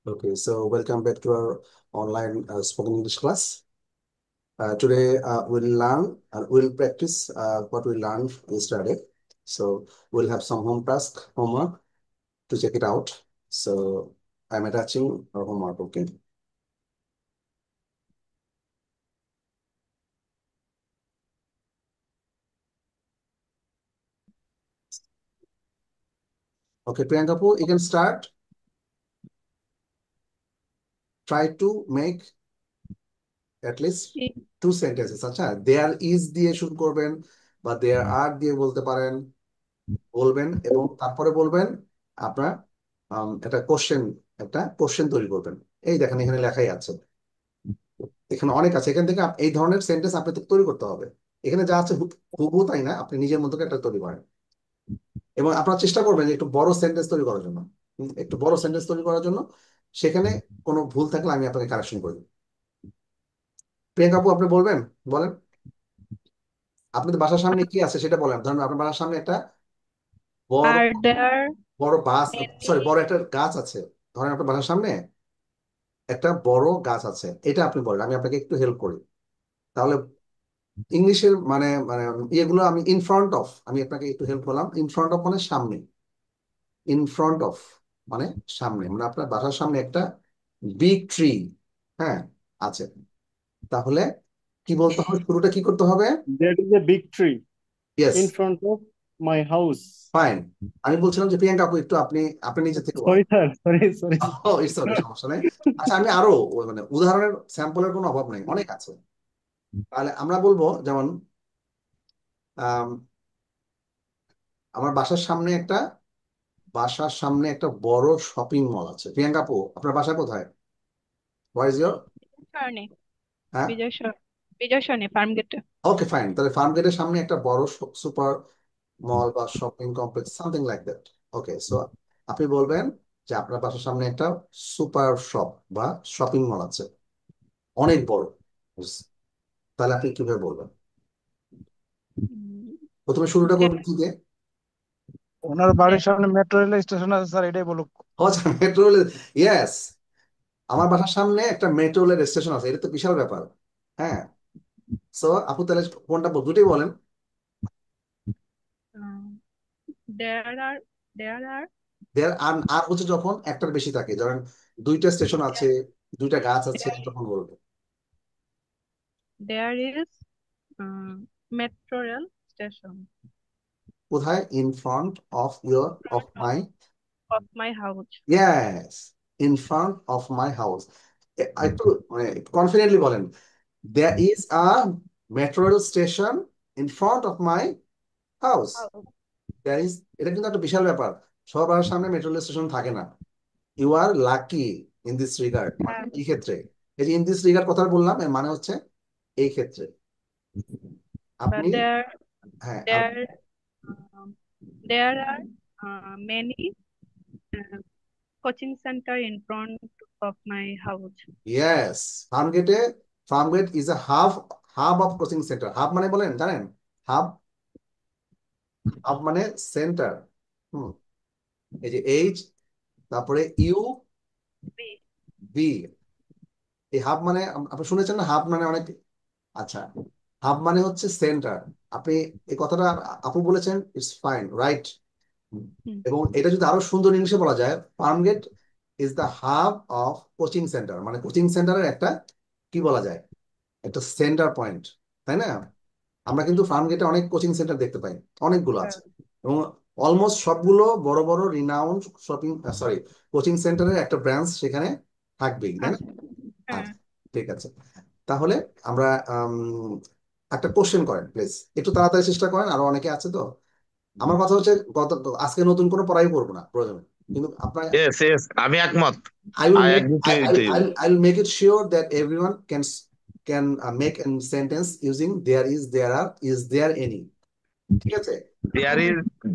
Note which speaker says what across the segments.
Speaker 1: Okay, so welcome back to our online spoken English class. Today we'll learn and we'll practice what we learned yesterday. So we'll have some homework to check it out. So I'm attaching our homework, okay? Okay, Priyankapu, you can start. Try to make at least two sentences. আচ্ছা, there is দিয়ে শুরু করবেন বা there are দিয়ে বলতে পারেন, বলবেন এবং তারপরে বলবেন আপনার একটা কোশ্চেন তৈরি করবেন। এই দেখেন এখানে লেখাই আছে, এখানে অনেক আছে, এখান থেকে এই ধরনের সেন্টেন্স আপনাকে তৈরি করতে হবে। এখানে যা আছে হুবহু তাই না, আপনি নিজের মতো করে একটা তৈরি করেন এবং আপনার চেষ্টা করবেন যে একটু বড় সেন্টেন্স তৈরি করার জন্য। একটু বড় সেন্টেন্স তৈরি করার জন্য সেখানে কোনো ভুল থাকলে আমি আপনাকে কারেকশন করে দেব। প্রিয়াঙ্কা আপু, আপনি বলবেন, বলেন। আপনাদের বাসার সামনে কি আছে সেটা বলেন। ধরুন আপনার বাসার সামনে একটা বড়
Speaker 2: Are there
Speaker 1: বড় বাস, সরি,
Speaker 2: any
Speaker 1: বড় একটা গাছ আছে। ধরেন আপনার বাসার সামনে একটা বড় গাছ আছে, এটা আপনি বলেন, আমি আপনাকে একটু হেল্প করি তাহলে। ইংলিশের মানে মানে ইয়েগুলো আমি ইন ফ্রন্ট অফ, আমি আপনাকে একটু হেল্প করলাম। ইন ফ্রন্ট অফ মানে সামনে, ইন ফ্রন্ট অফ মানে সামনে, মানে আপনার বাসার সামনে একটা বিগ ট্রি, হ্যাঁ, আছে। তাহলে কি বলতে হবে, শুরুটা কি করতে হবে?
Speaker 3: There is a big tree
Speaker 1: yes,
Speaker 3: in front of my house.
Speaker 1: Fine. আমি বলছিলাম যে প্রিয়াঙ্কা আপু একটু আপনি আপনি নিজে থেকে বলেন।
Speaker 3: Sorry, sir. Sorry.
Speaker 1: Oh it's okay, সমস্যা নেই। আচ্ছা, আমি আরো মানে উদাহরণের স্যাম্পলের কোনো অভাব নেই, অনেক আছে। তাহলে আমরা বলবো যেমন আম, আমার বাসার সামনে একটা বড় শপিং মল আছে। প্রিয়াঙ্কা আপু, আপনার বাসা কোথায়? Where is your?
Speaker 2: Sharni?
Speaker 1: হ্যাঁ,
Speaker 2: Bijay Sharni, farm gate.
Speaker 1: Okay fine. তাহলে ফার্ম গেটের সামনে একটা বড় সুপার মল বা shopping complex, something like that. Okay, so আপনি বলবেন যে আপনার বাসার সামনে একটা সুপার শপ বা শপিং মল আছে, অনেক বড়। তাহলে আপনি কিভাবে বলবেন? প্রথমে শুরুটা
Speaker 2: There,
Speaker 1: করবেন কি দিয়ে?
Speaker 3: ওনার
Speaker 2: there,
Speaker 3: বাড়ির সামনে মেট্রো রেল স্টেশন আছে, স্যার, এটাই বলুক।
Speaker 1: ও আচ্ছা, মেট্রো রেল। ইয়েস, আমার বাসার সামনে একটা মেট্রো রেল স্টেশন আছে, এটা তো বিশাল ব্যাপার। হ্যাঁ, সো আপু তাহলে কোনটা দুটোই বলেন।
Speaker 2: um, there are, there are,
Speaker 1: দেয়ার আর আর হচ্ছে যখন একটার বেশি থাকে, ধরেন দুইটা স্টেশন আছে, দুইটা গাছ আছে,
Speaker 2: there,
Speaker 1: তখন বলবো
Speaker 2: there is metro rail station
Speaker 1: কোথায়? In front of your of
Speaker 2: front
Speaker 1: my,
Speaker 2: of my house.
Speaker 1: Yes, in front of my house. একটু মানে কনফিডেন্টলি বলেন, there is a metro rail station in front of my house.
Speaker 2: House.
Speaker 1: There is, এটা কিন্তু একটা বিশাল ব্যাপার। সবার সামনে metro rail station থাকে না। You are lucky in this regard, মানে
Speaker 2: And
Speaker 1: এই ক্ষেত্রে। এই যে ইন দিস রিগার্ড কথা বললাম, এর মানে hচ্ছে এই ক্ষেত্রে
Speaker 2: but
Speaker 1: আপনি,
Speaker 2: there,
Speaker 1: হ্যাঁ,
Speaker 2: there, um, there are many uh, coaching center in front of my house.
Speaker 1: Yes, ফার্মগেটে, Farmgate is a hub, hub of coaching centre. Hub মানে বলেন, জানেন? হাব, হাব মানে সেন্টার। হুম, এই যে এইচ, তারপরে ইউ,
Speaker 2: B.
Speaker 1: বি, এই হাব মানে আপনি শুনেছেন না, হাব মানে অনেক। আচ্ছা, হাব মানে হচ্ছে সেন্টার। আপনি এই কথাটা আপু বলেছেন, ইটস ফাইন, রাইট।
Speaker 2: Hmm.
Speaker 1: এবং এটা যদি আরো সুন্দর ইংলিশে বলা যায়, Farmgate is the hub of coaching centre, মানে কোচিং সেন্টারের একটা, কি বলা যায়, একটা সেন্টার পয়েন্ট, তাই না? আমরা কিন্তু ফার্মগেটে অনেক কোচিং সেন্টার দেখতে পাই, অনেকগুলো
Speaker 2: Uh,
Speaker 1: আছে এবং অলমোস্ট সবগুলো বড় বড় রিনাউন্ড শপিং, সরি, কোচিং সেন্টারের একটা ব্রাঞ্চ সেখানে থাকবেই, তাই না?
Speaker 2: uh,
Speaker 1: আচ্ছা, ঠিক আছে। তাহলে আমরা একটা কোশ্চেন করেন প্লিজ, একটু তাড়াতাড়ি চেষ্টা করেন, আরো অনেকে আছে তো। আমার কথা হচ্ছে, আজকে নতুন কোনো পড়াই করবো না প্রয়োজনে, কিন্তু আপনার,
Speaker 4: Yes, yes, আমি একমত.
Speaker 1: I will
Speaker 4: I
Speaker 1: make
Speaker 4: agree
Speaker 1: I,
Speaker 4: with you.
Speaker 1: I'll make it sure that everyone can make a sentence using there is, there are, is there any, ঠিক আছে?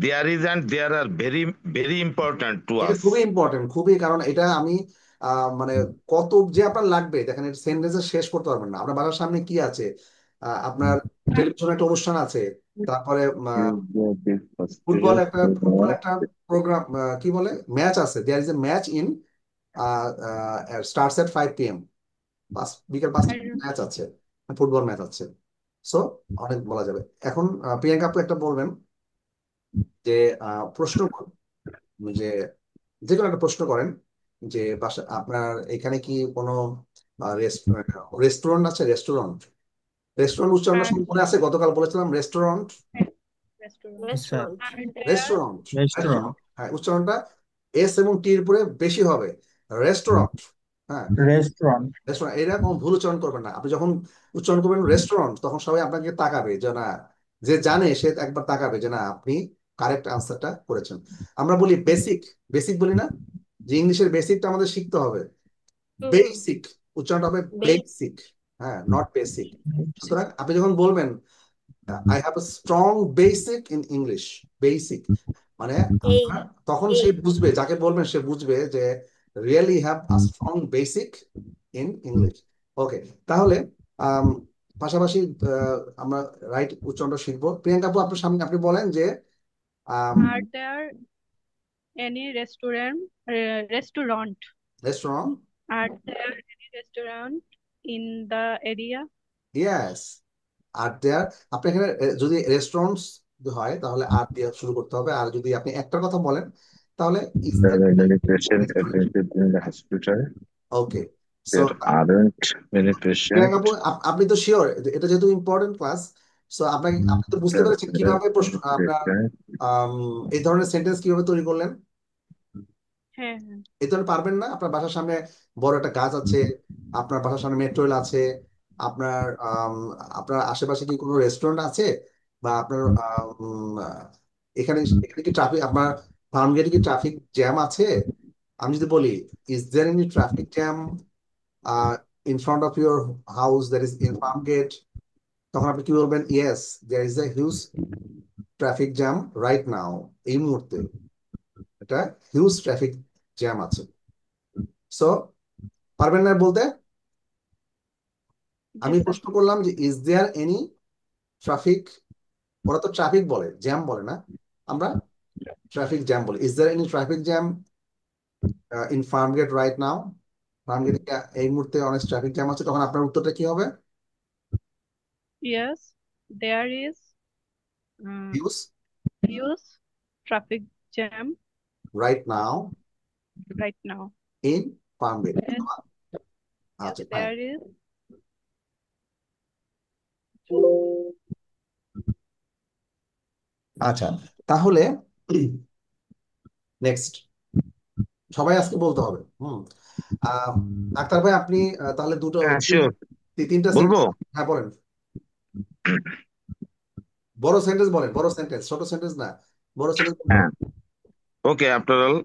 Speaker 4: There is, and there are very important to
Speaker 1: এটা
Speaker 4: us.
Speaker 1: খুবই important, খুবই, কারণ এটা আমি মানে কত যে আপনার লাগবে দেখেন, এটা সেন্টেন্সে শেষ করতে পারবেন না। আপনার বাসার সামনে কি আছে? আপনার টেলিভিশনে একটা অনুষ্ঠান আছে, তারপরে ফুটবল একটা প্রোগ্রাম, কি বলে, ম্যাচ আছে, there is a match in starts at 5 p.m. বিকেল 5টা
Speaker 2: I don't
Speaker 1: ম্যাচ আছে, ফুটবল ম্যাচ আছে। সো অনেক বলা যাবে। এখন প্রিয়াঙ্কা আপু একটা বলবেন যে প্রশ্ন করুন, যে যে কোনো একটা প্রশ্ন করেন যে বাসা আপনার এখানে কি কোনো রেস্টুরেন্ট আছে? রেস্টুরেন্ট, রেস্টুরেন্ট উচ্চারণটা
Speaker 2: are
Speaker 1: শুনে মনে আছে? গতকাল বলেছিলাম restaurant,
Speaker 2: restaurant.
Speaker 3: Yes, sir.
Speaker 2: Are there
Speaker 1: restaurant,
Speaker 3: Restaurant.
Speaker 1: হ্যাঁ উচ্চারণটা এস এবং টির উপরে বেশি হবে, রেস্টুরেন্ট। হ্যাঁ,
Speaker 3: Restaurant.
Speaker 1: রেস্টুরেন্ট, এটা কোনো ভুল উচ্চারণ করবেন না। আপনি যখন উচ্চারণ করবেন রেস্টুরেন্ট, তখন সবাই আপনাকে তাকাবে যে না, যে জানে সে একবার তাকাবে যে না আপনি কারেক্ট আনসারটা করেছেন। আমরা বলি বেসিক, বেসিক বলি না, যে ইংলিশের বেসিকটা আমাদের শিখতে হবে। বেসিক উচ্চারণটা হবে বেসিক, হ্যাঁ, নট বেসিক। সুতরাং আপনি যখন বলবেন I have a strong basic in English, basic মানে তখন সে বুঝবে, যাকে বলবেন সে বুঝবে যে really have a strong basic in English. Okay, তাহলে আম, পাশাপাশি আমরা রাইট উচ্চারণটা শিখবো। প্রিয়াঙ্কা আপু আপনার সামনে আপনি বলেন যে
Speaker 2: are there any restaurant?
Speaker 1: Restaurant,
Speaker 2: Are there any restaurant in the area?
Speaker 1: Yes, are there. আপনি এখানে যদি রেস্টুরেন্টস হয় তাহলে আর দিয়ে শুরু করতে হবে, আর যদি আপনি একটার কথা বলেন তাহলে is
Speaker 4: There are many patients admitted in the hospital.
Speaker 1: Okay. So
Speaker 4: There aren't many
Speaker 1: Priyanka আপু
Speaker 4: patients.
Speaker 1: আপনি তো শিওর এটা যেহেতু ইম্পর্টেন্ট ক্লাস, সো আপনাকে, আপনি তো বুঝতে
Speaker 4: There
Speaker 1: পেরেছেন কিভাবে প্রশ্ন
Speaker 4: are
Speaker 1: আপনার
Speaker 4: patients.
Speaker 1: এই ধরনের সেন্টেন্স কিভাবে তৈরি করলেন?
Speaker 2: হ্যাঁ
Speaker 1: এই ধরনের পারবেন না? আপনার বাসার সামনে বড় একটা গাছ আছে, আপনার বাসার সামনে মেট্রো রেল আছে, আপনার আপনার আশেপাশে কি কোনো রেস্টুরেন্ট আছে, বা আপনার এখানে এখানে কি ট্রাফিক, আপনার ফার্ম গেটে কি ট্রাফিক জ্যাম আছে? আমি যদি বলি is there any traffic jam in front of your house, that is in Farmgate, তখন আপনি কি বলবেন? Yes, there is a huge traffic jam right now, এই মুহূর্তে এটা হিউজ ট্রাফিক জ্যাম আছে। সো পারবেন না বলতে? আমি
Speaker 2: Yes, sir.
Speaker 1: প্রশ্ন করলাম যে ইজ দেয়ার এনি ট্রাফিক, ওরা তো ট্রাফিক বলে, জ্যাম বলে না, আমরা ট্রাফিক জ্যাম বলি। Is there any traffic jam in Farmgate right now? ফার্ম গেটে এই মুহূর্তে অনেক ট্রাফিক জ্যাম আছে, তখন আপনার উত্তরটা কি হবে?
Speaker 2: Yes, there is
Speaker 1: huge
Speaker 2: huge traffic jam
Speaker 1: right now
Speaker 2: right now.
Speaker 1: In Farmgate.
Speaker 2: Yes,
Speaker 1: আচ্ছা ফাইন।
Speaker 2: there is.
Speaker 1: আচ্ছা, তাহলে নেক্সট সবাই আজকে বলতে হবে। আক্তার ভাই আপনি তাহলে দুটো
Speaker 4: হ্যাঁ শিওর,
Speaker 1: তিনটা
Speaker 4: বলবো।
Speaker 1: সেন্টেন্স, হ্যাঁ বলেন, বড় সেন্টেন্স বলেন, বড় সেন্টেন্স, ছোট সেন্টেন্স না, বড় সেন্টেন্স বলতে
Speaker 4: হ্যাঁ,
Speaker 1: হবে।
Speaker 4: okay, after all,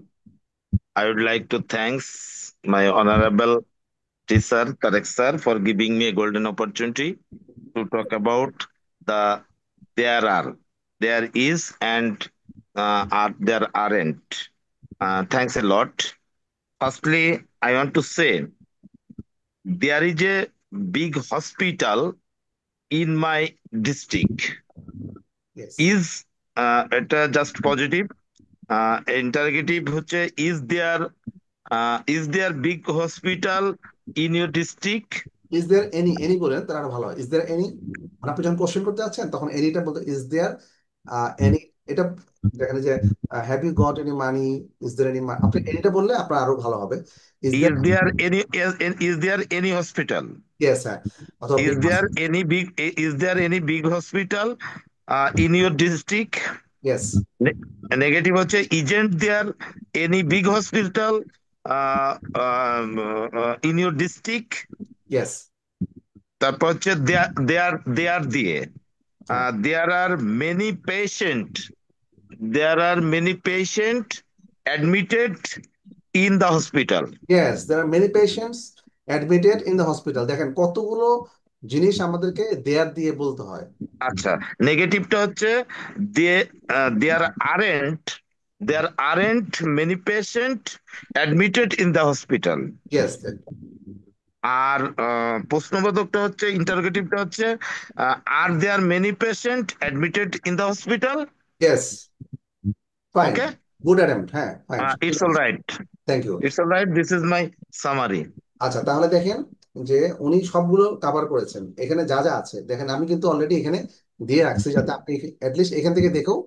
Speaker 4: I would like to thanks my honorable teacher Tarek sir for giving me a golden opportunity to talk about the there are, there is, and are there aren't. Thanks a lot. Firstly, I want to say there is a big hospital in my district.
Speaker 1: Yes.
Speaker 4: Is এটা just positive, interrogative হচ্ছে is there big hospital in your district?
Speaker 1: Is there any, any বলেন তাহলে আরো ভালো হয়। Is there any, মানে আপনি যখন কোশ্চেন করতে যাচ্ছেন তখন এনিটা বলতে ইজ দেয়ার এনি, এটা দেখেন যে have you got any money, is there any, আপনি এনিটা বললে আপনার আরো ভালো হবে। Is
Speaker 4: Is
Speaker 1: there,
Speaker 4: there is there any hospital?
Speaker 1: Yes, হ্যাঁ, অথবা
Speaker 4: Is there any big is there any big hospital in your district?
Speaker 1: Yes,
Speaker 4: negative হচ্ছে isn't there any big hospital in your district?
Speaker 1: Yes,
Speaker 4: তারপর হচ্ছে দেয়ার দিয়ে there are many patient, there are many patient admitted in the hospital.
Speaker 1: Yes, there are many patients admitted in the hospital. দেখেন কতগুলো জিনিস আমাদেরকে দেয়ার দিয়ে বলতে হয়।
Speaker 4: আচ্ছা, নেগেটিভটা হচ্ছে there aren't, there aren't many patient admitted in the hospital.
Speaker 1: Yes,
Speaker 4: আর প্রশ্নবোধকটা হচ্ছে, ইন্টারোগেটিভটা হচ্ছে are there many patient admitted in the hospital.
Speaker 1: Yes, fine,
Speaker 4: okay,
Speaker 1: good attempt, হ্যাঁ fine.
Speaker 4: It's all right.
Speaker 1: Thank you.
Speaker 4: It's all right. This is my summary.
Speaker 1: আচ্ছা তাহলে দেখেন যে উনি সবগুলো কভার করেছেন, এখানে যা যা আছে দেখেন আমি কিন্তু অলরেডি এখানে দিয়ে রাখছি, যাতে আপনি অ্যাটলিস্ট এখান থেকে দেখেও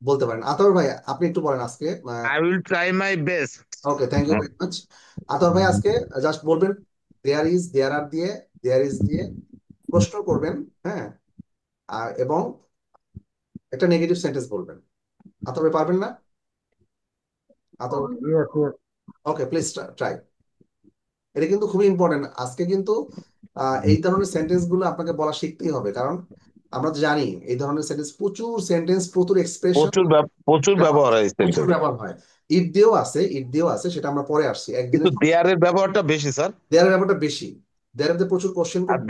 Speaker 1: বলতে পারেন। আতর ভাই আপনি একটু বলেন আজকে।
Speaker 4: I will try my best.
Speaker 1: Okay, thank you very much. Atar ভাই আজকে জাস্ট বলবেন দেয়ার ইজ, দেয়ার আর দিয়ে, দেয়ার ইজ দিয়ে প্রশ্ন করবেন, হ্যাঁ, এবং একটা নেগেটিভ সেন্টেন্স বলবেন। আতর ভাই পারবেন না? আতর,
Speaker 3: Yes, yes.
Speaker 1: Okay please try. এটা কিন্তু খুবই ইম্পর্টেন্ট আজকে কিন্তু। এই ধরনের সেন্টেন্স গুলো আপনাকে বলা শিখতেই হবে, কারণ আমরা তো জানি এই ধরনের সেন্টেন্স, প্রচুর সেন্টেন্স, প্রচুর এক্সপ্রেশন
Speaker 4: প্রচুর ব্যবহার হয়
Speaker 1: প্রচুর
Speaker 4: সেন্টেন্স,
Speaker 1: ব্যবহার হয়। ইট দিয়েও আছে, ইট দিয়েও আছে, সেটা আমরা পরে আসছি একদিনে।
Speaker 4: কিন্তু দেয়ারের ব্যবহারটা বেশি স্যার।
Speaker 1: দেয়ারের ব্যাপারটা বেশি, দেয়ারে প্রচুর কোশ্চেন
Speaker 4: আর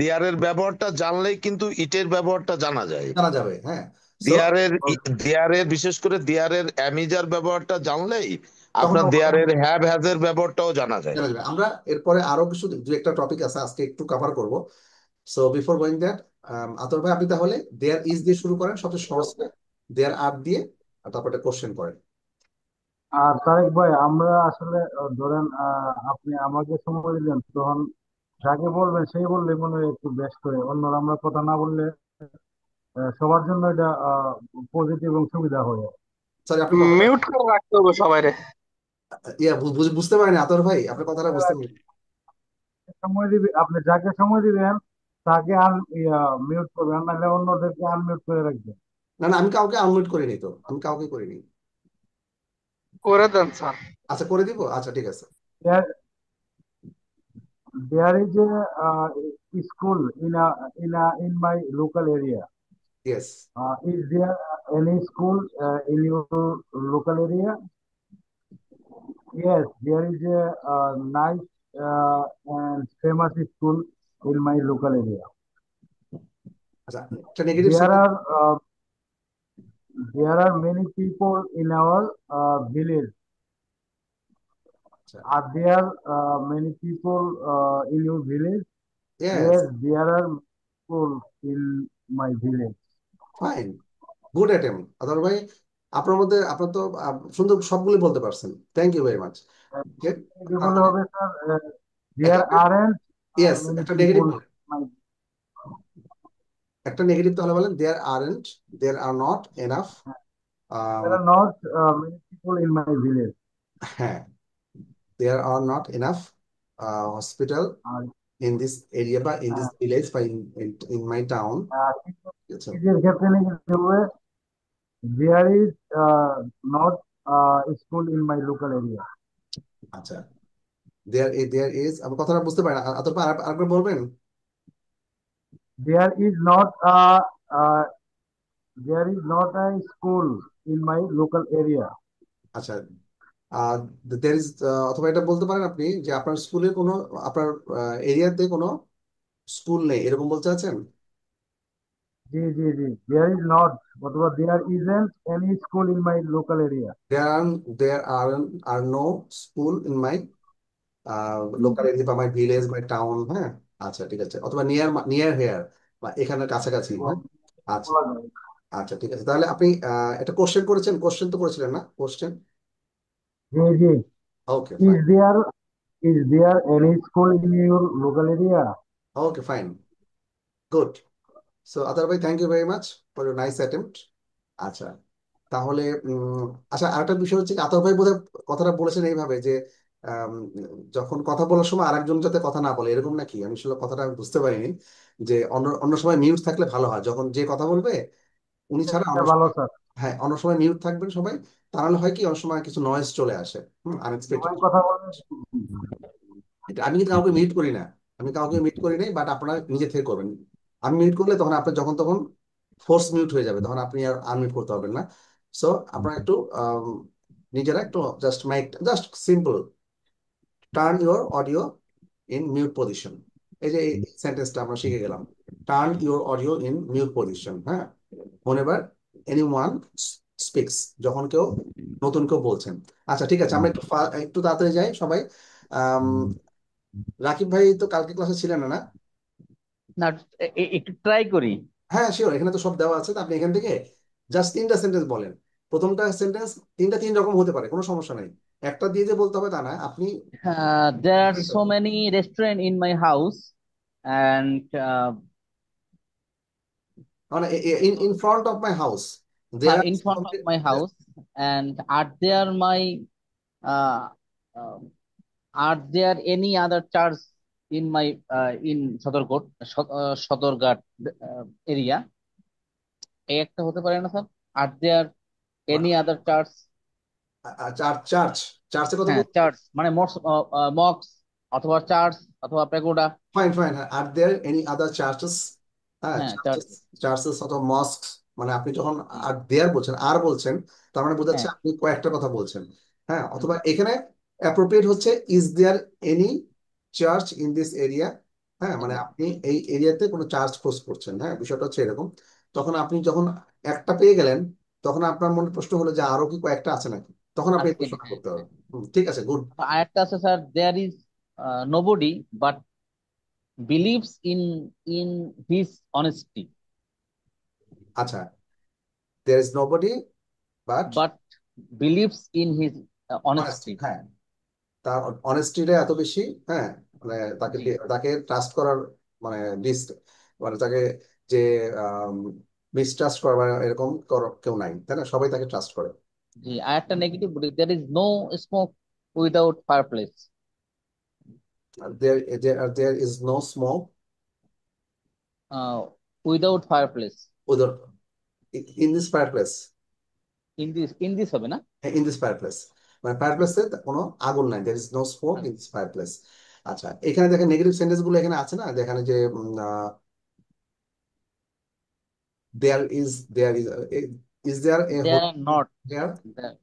Speaker 4: দেয়ারের ব্যবহারটা জানলেই কিন্তু ইটের ব্যবহারটা জানা যায়।
Speaker 1: জানা যাবে, হ্যাঁ। সো
Speaker 4: দেয়ারের বিশেষ করে দেয়ারের অ্যামিজার ব্যবহারটা জানলেই
Speaker 1: তখন
Speaker 4: আপনার দেয়ারের হ্যাভ হ্যাজের ব্যবহারটাও জানা যায়।
Speaker 1: জানা যাবে। আমরা এরপরে আরো কিছু দু একটা টপিক আছে আজকে একটু কভার করব। সো বিফোর গোয়িং দ্যাট, আতর ভাই আপনি তাহলে দেয়ার ইজ দিয়ে শুরু করেন, সবচেয়ে সহজটা দেয়ার আর দিয়ে, আর তারপরে কোশ্চেন করেন।
Speaker 3: আর তারেক ভাই, আমরা আসলে ধরেন আপনি আমাকে সময় দিলেন, তখন যাকে বলবেন সেই বললে মনে হয় একটু বেশ করে, অন্যরা আমরা কথা না বললে সবার জন্য এটা পজিটিভ এবং সুবিধা হয়।
Speaker 1: সরি আপনার কথাটা
Speaker 5: মিউট করে রাখতে হবে সবাইরে।
Speaker 1: বুঝতে পারেন আতর ভাই, আপনার কথাটা বুঝতে পারেন।
Speaker 3: সময় দিবে, আপনি যাকে সময় দিবেন তাকে মিউট করবেন, নাহলে অন্যদেরকে আনমিউট করে রাখবেন।
Speaker 1: না না, আমি কাউকে আনমিউট করিনি, তো আমি কাউকে করিনি।
Speaker 5: করে দেন স্যার।
Speaker 1: আচ্ছা করে দিব, আচ্ছা ঠিক আছে।
Speaker 3: There, there is a school in my local area.
Speaker 1: Yes.
Speaker 3: Is there any school in your local area? Yes, there is a nice and famous school in my local area.
Speaker 1: আচ্ছা একটা negative
Speaker 3: There
Speaker 1: sentence.
Speaker 3: are uh, there are many people in our village.
Speaker 1: আচ্ছা
Speaker 3: Are there many people in your village?
Speaker 1: Yes,
Speaker 3: Yes, there are people in my village.
Speaker 1: Fine, good attempt আতর ভাই। আপনার মধ্যে আপনার তো সুন্দর সবগুলি বলতে পারছেন, থ্যাংক ইউ ভেরি মাচ।
Speaker 3: কি বলে হবে স্যার? There aren't
Speaker 1: ইয়েস,
Speaker 3: many
Speaker 1: একটা নেগেটিভ
Speaker 3: people.
Speaker 1: বলেন, একটা নেগেটিভ তাহলে বলেন there aren't, there are not enough.
Speaker 3: There are not many people in my village.
Speaker 1: হ্যাঁ, there are not enough hospital
Speaker 3: are
Speaker 1: in this area বা ইন দিস ভিলেজ বা in my town.
Speaker 3: নিজের ক্ষেত্রে লিখতে হবে there is not a school in my local area.
Speaker 1: আচ্ছা there is, আমি কথাটা বুঝতে পারি না, অথবা আরেকবার বলবেন।
Speaker 3: There is not uh, there is not a school in my local area.
Speaker 1: আচ্ছা দেয়ার ইজ, অথবা এটা বলতে পারেন আপনি যে আপনার স্কুলে কোনো, আপনার এরিয়াতে কোনো স্কুল নেই, এরকম বলতে চাচ্ছেন।
Speaker 3: জি জি জি, there is not অথবা there isn't any school in my local area.
Speaker 1: There are no school in my local area বা মাই ভিলেজ, মাই টাউন, হ্যাঁ। আচ্ছা ঠিক আছে, অথবা নিয়ার নিয়ার হেয়ার বা এখানে কাছাকাছি, হ্যাঁ। আচ্ছা
Speaker 3: বলা যায়।
Speaker 1: আচ্ছা ঠিক আছে, তাহলে আপনি একটা কোশ্চেন করেছেন, কোশ্চেন তো করেছিলেন না, কোশ্চেন।
Speaker 3: জি জি,
Speaker 1: okay fine,
Speaker 3: is there any school in your local area?
Speaker 1: Okay fine, good. So other ভাই thank you very much for your nice attempt. আচ্ছা তাহলে আচ্ছা আরেকটা বিষয় হচ্ছে কি, আতর ভাই বোধহয় কথাটা বলেছেন এইভাবে যে আম, যখন কথা বলার সময় আরেকজন যাতে কথা না বলে, এরকম নাকি? আমি আসলে কথাটা বুঝতে পারিনি, যে অন্য অন্য সময় মিউট থাকলে ভালো হয়, যখন যে কথা বলবে উনি ছাড়া
Speaker 3: এটা
Speaker 1: অন্য
Speaker 3: ভালো
Speaker 1: সময়,
Speaker 3: স্যার,
Speaker 1: হ্যাঁ অন্য সময় মিউট থাকবেন সবাই, তাহলে হয় কি অনেক সময় কিছু নয়েজ চলে আসে, আনএক্সপেক্টেড।
Speaker 3: সবাই কথা বলবে।
Speaker 1: এটা আমি কিন্তু কাউকে মিট করি না, আমি কাউকে মিট করি নাই, বাট আপনারা নিজে থেকে করবেন। আমি মিট করলে তখন আপনি যখন তখন ফোর্স মিউট হয়ে যাবে, তখন আপনি আর আনমিউট করতে পারবেন না। সো আপনারা একটু নিজেরা একটু just mic, just simple turn your audio in mute position. এই যে এই সেন্টেন্সটা আমরা শিখে গেলাম, turn your audio in mute position, হ্যাঁ। whenever anyone speaks, যখন কেউ নতুন কেউ বলছেন। আচ্ছা ঠিক আছে, আমরা একটু একটু তাড়াতাড়ি যাই সবাই। আম, রাকিব ভাই তো কালকে ক্লাসে ছিলেন না, না?
Speaker 6: না, একটু ট্রাই করি।
Speaker 1: হ্যাঁ শিওর, এখানে তো সব দেওয়া আছে, তো আপনি এখান থেকে জাস্ট তিনটা সেন্টেন্স বলেন, প্রথমটা সেন্টেন্স তিনটা তিন রকম হতে পারে, কোনো সমস্যা নেই। একটা দিয়ে যে বলতে হবে তা না, আপনি
Speaker 6: There are so many restaurants in my house, and
Speaker 1: মানে in front of my house there are
Speaker 6: in front of my house, and uh, uh, are there any other church in my in Sadarkot, Sadargat area? এই একটা হতে পারে না sir? Are there any other church?
Speaker 1: Church church চার্চের কথা
Speaker 6: হ্যাঁ,
Speaker 1: বলতে,
Speaker 6: church মানে মক্স অথবা চার্চ অথবা pagoda.
Speaker 1: Fine fine, are there any other churches, হ্যাঁ
Speaker 6: হ্যাঁ, চার্চ।
Speaker 1: চার্চেস, চার্চেস অথবা মস্ক। মানে আপনি যখন আর দেয়ার বলছেন, আর বলছেন, তার মানে বোঝাচ্ছে
Speaker 6: হ্যাঁ।
Speaker 1: আপনি কয়েকটা কথা বলছেন। হ্যাঁ,
Speaker 6: হুম।
Speaker 1: অথবা এখানে অ্যাপ্রোপ্রিয়েট হচ্ছে is there any church in this area. হ্যাঁ, মানে
Speaker 6: area।
Speaker 1: আপনি এই এরিয়াতে কোনো চার্চ খোঁজ করছেন, হ্যাঁ বিষয়টা হচ্ছে এরকম। তখন আপনি যখন একটা পেয়ে গেলেন, তখন আপনার মনে প্রশ্ন হলো যে আরো কি কয়েকটা আছে নাকি, তখন আপনি
Speaker 6: আছে
Speaker 1: এই
Speaker 6: কিনা?
Speaker 1: প্রশ্নটা
Speaker 6: হ্যাঁ,
Speaker 1: করতে
Speaker 6: হ্যাঁ।
Speaker 1: হবে। ঠিক আছে, গুড।
Speaker 6: আরেকটা আছে sir, there is nobody but believes in his honesty.
Speaker 1: আচ্ছা, there is nobody but
Speaker 6: but believes in his
Speaker 1: honesty,
Speaker 6: honesty.
Speaker 1: হ্যাঁ তার অনেস্টিটা এত বেশি, হ্যাঁ মানে তাকে
Speaker 6: জি,
Speaker 1: তাকে ট্রাস্ট করার, মানে ডিস, মানে তাকে যে মিসট্রাস্ট করা বা এরকম কেউ নাই, তাই না, সবাই তাকে ট্রাস্ট করে।
Speaker 6: জি। আরেকটা নেগেটিভ বলি, there is no smoke without fire place.
Speaker 1: There is no smoke
Speaker 6: without fire place.
Speaker 1: Without, in this fire place,
Speaker 6: in this হবে না?
Speaker 1: ইন দিস ফায়ার প্লেস, মানে ফায়ার প্লেসে কোনো আগুন নাই, there is no smoke in
Speaker 6: আচ্ছা।
Speaker 1: This fire place. আচ্ছা, এখানে দেখেন নেগেটিভ সেন্টেন্স গুলো এখানে আছে না, যেখানে যে is there a
Speaker 6: there are not.
Speaker 1: Hotel,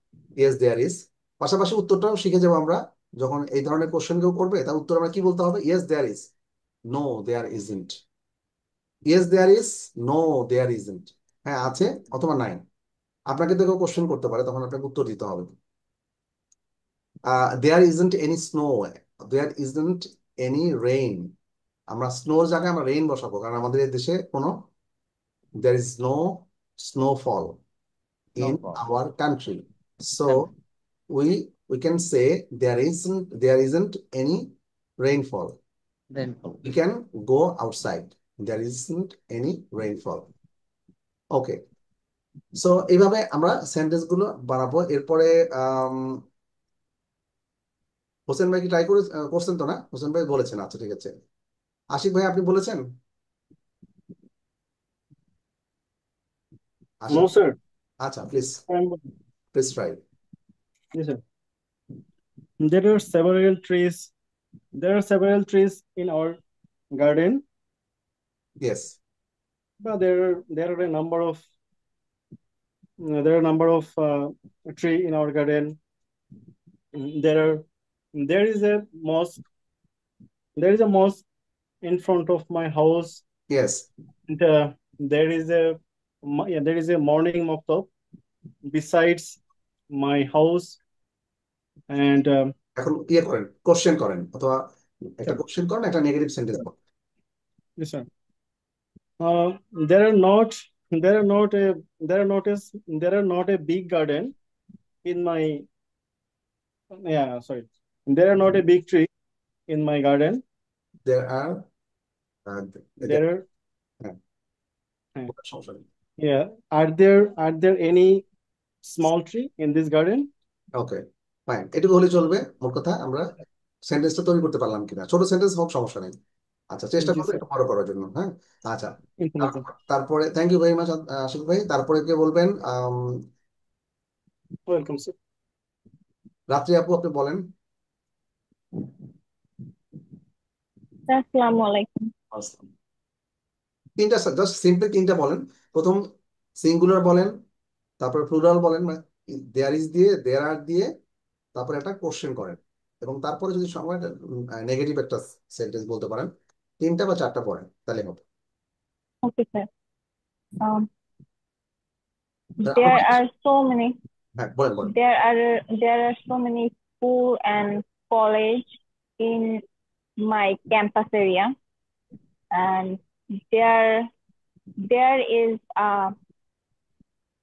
Speaker 1: yes there is. পাশাপাশি উত্তরটাও শিখে যাবো আমরা, যখন এই ধরনের কোশ্চেন কেউ করবে তার উত্তর আমরা কি বলতে হবে, yes there is, no there isn't. Yes there is, no there isn't, হ্যাঁ আছে অথবা নাই। আপনাকে দেখো কোশ্চেন করতে পারে, তখন আপনাকে উত্তর দিতে হবে। There isn't any snow, there isn't any rain. আমরা স্নোর জায়গায় আমরা রেইন বসাবো, কারণ আমাদের এই দেশে কোনো, there is no snowfall
Speaker 6: no
Speaker 1: in
Speaker 6: for
Speaker 1: our country. So
Speaker 6: country.
Speaker 1: we can say there isn't any rainfall.
Speaker 6: Rainfall.
Speaker 1: We can go outside. There isn't any rainfall. Okay. So এইভাবে আমরা সেন্টেন্স গুলো বানাবো। এরপরে আম, হোসেন ভাই কি ট্রাই করছেন তো, না হোসেন ভাই বলেছেন, আচ্ছা ঠিক আছে। আশিক ভাই আপনি বলেছেন? Ashik,
Speaker 3: No, sir.
Speaker 1: আচ্ছা please,
Speaker 3: I'm,
Speaker 1: please try.
Speaker 3: yes, sir. There are several trees. There are several trees in our garden,
Speaker 1: yes,
Speaker 3: but there are a number of there are a number of tree in our garden. There is a mosque. There is a mosque in front of my house.
Speaker 1: Yes.
Speaker 3: And, there is a morning maktab besides my house. And
Speaker 1: এখন ইয়ে করেন, question করেন, অথবা একটা
Speaker 3: sir,
Speaker 1: question করেন, একটা negative sentence বলেন।
Speaker 3: yes, sir. There are not there are not a there are not a there are not a big garden in my yeah sorry there are not a big tree in my garden.
Speaker 1: There are
Speaker 3: There are
Speaker 1: হ্যাঁ,
Speaker 3: uh,
Speaker 1: সমস্যা নেই।
Speaker 3: yeah are there any small tree in this garden?
Speaker 1: Okay, fine, এটুকু হলে চলবে। মোট কথা আমরা সেন্টেন্সটা তৈরি করতে পারলাম কিনা, ছোট সেন্টেন্স হোক সমস্যা নেই। আচ্ছা, চেষ্টা
Speaker 3: Yes,
Speaker 1: করবো
Speaker 3: sir.
Speaker 1: একটু বড় করার জন্য, হ্যাঁ। আচ্ছা,
Speaker 3: Information.
Speaker 1: তারপরে thank you very much Ashik ভাই। তারপরে কে বলবেন?
Speaker 3: Welcome, sir.
Speaker 1: রাত্রি আপু আপনি বলেন।
Speaker 7: আসসালামু আলাইকুম।
Speaker 1: আসসালাম। তিনটা জাস্ট সিম্পল তিনটা বলেন। প্রথম সিঙ্গুলার বলেন, তারপরে প্লুরাল বলেন, মানে দেয়ার ইজ দিয়ে, দেয়ার আর দিয়ে, তারপরে একটা কোশ্চেন করেন, এবং তারপরে যদি সময় নেগেটিভ একটা সেন্টেন্স বলতে পারেন, তিনটা বা চারটা পড়েন, তাহলে হবে।
Speaker 7: Okay sir. Um,
Speaker 1: আমার
Speaker 7: there are so many
Speaker 1: হ্যাঁ বলেন বলেন।
Speaker 7: there are so many school and college in my campus area, and there is a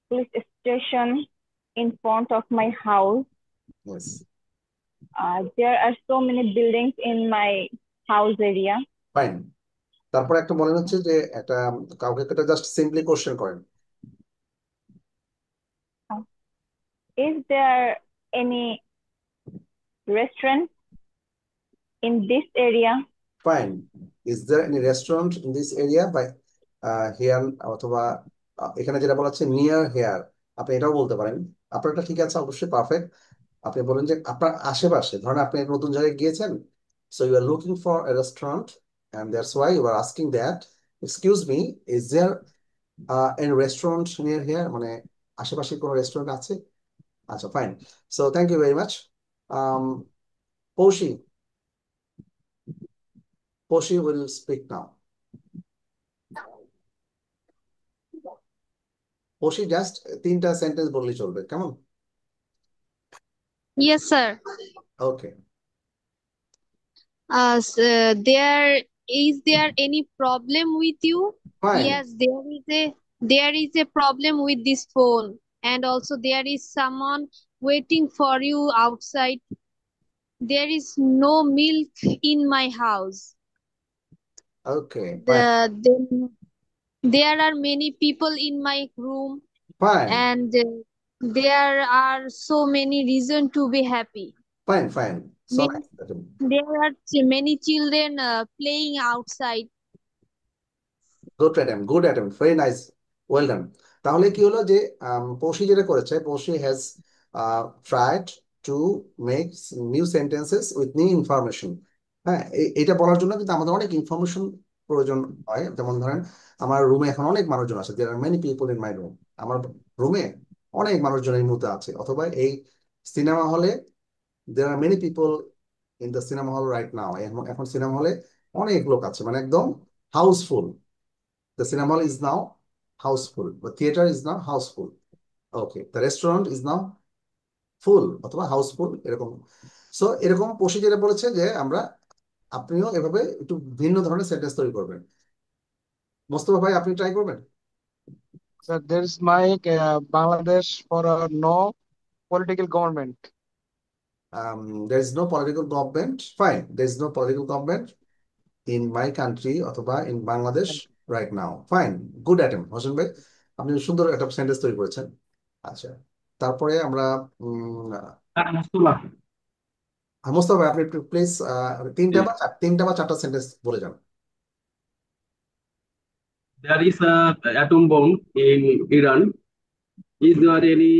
Speaker 7: police station in front of my house.
Speaker 1: Yes.
Speaker 7: There are so many buildings in my house area.
Speaker 1: Fine. তারপরে একটা বলেন হচ্ছে যে একটা কাউকে একটা just simply question করেন।
Speaker 7: Is there any restaurant in this area?
Speaker 1: Fine. Is there any restaurant in this area by here, অথবা এখানে যেটা বলা হচ্ছে নিয়ার হেয়ার, আপনি এটাও বলতে পারেন। আপনার এটা ঠিক আছে, অবশ্যই পারফেক্ট। আপনি বলেন যে আপনার আশেপাশে, ধরেন আপনি এক নতুন জায়গায় গিয়েছেন, so you are looking for a restaurant and that's why you are asking that, excuse me, is there any restaurant near here, মানে আশেপাশে কোনো রেস্টুরেন্ট আছে? আচ্ছা, fine. So thank you very much. Poushi, Poushi will speak now. Poushi just 3টা sentence বললেই চলবে, কেমন?
Speaker 8: Yes, sir.
Speaker 1: Okay.
Speaker 8: There is any problem with you?
Speaker 1: Fine.
Speaker 8: Yes, there is a problem with this phone, and also there is someone waiting for you outside. There is no milk in my house.
Speaker 1: Okay, fine.
Speaker 8: Then there are many people in my room,
Speaker 1: fine.
Speaker 8: and there are so many reasons to be happy.
Speaker 1: Fine, fine. So
Speaker 8: Many,
Speaker 1: nice.
Speaker 8: there are many children playing outside.
Speaker 1: Good attempt, good attempt, very nice, well done. তাহলে কি হলো যে পৌশি যেটা করেছে, Poushi has tried to make new sentences with new information. হ্যাঁ, এটা বলার জন্য কিন্তু আমাদের অনেক ইনফরমেশন প্রয়োজন হয়। যেমন ধরেন, আমার রুমে এখন অনেক মানুষজন আছে, there are many people in my room. আমার রুমে অনেক মানুষজন এই মুহূর্তে আছে, অথবা এই সিনেমা হলে there are many people in the cinema hall right now. এখন সিনেমা হলে অনেক লোক আছে, মানে একদম house full. The cinema hall is now houseful. The theater is now houseful. Okay. The restaurant is now full অথবা হাউসফুল, এরকম। সো এরকম পশি যেটা বলেছে যে আমরা, আপনিও এভাবে একটু ভিন্ন ধরনের সেন্টেন্স তৈরি করবেন। মোস্তফা ভাই, আপনি ট্রাই করবেন।
Speaker 5: Sir, there's my Bangladesh for a no political government.
Speaker 1: There is no political government. Fine. There is no political government in my country অথবা in Bangladesh right now. Fine. Good attempt, Hossain ভাই। আপনি সুন্দর একটা sentence তৈরি করেছেন। আচ্ছা, তারপরে আমরা মোস্তফা ভাই, আপনি একটু প্লিজ তিনটা বা চারটা সেন্টেন্স বলে যান।
Speaker 9: There is a atom bomb in Iran. Is there any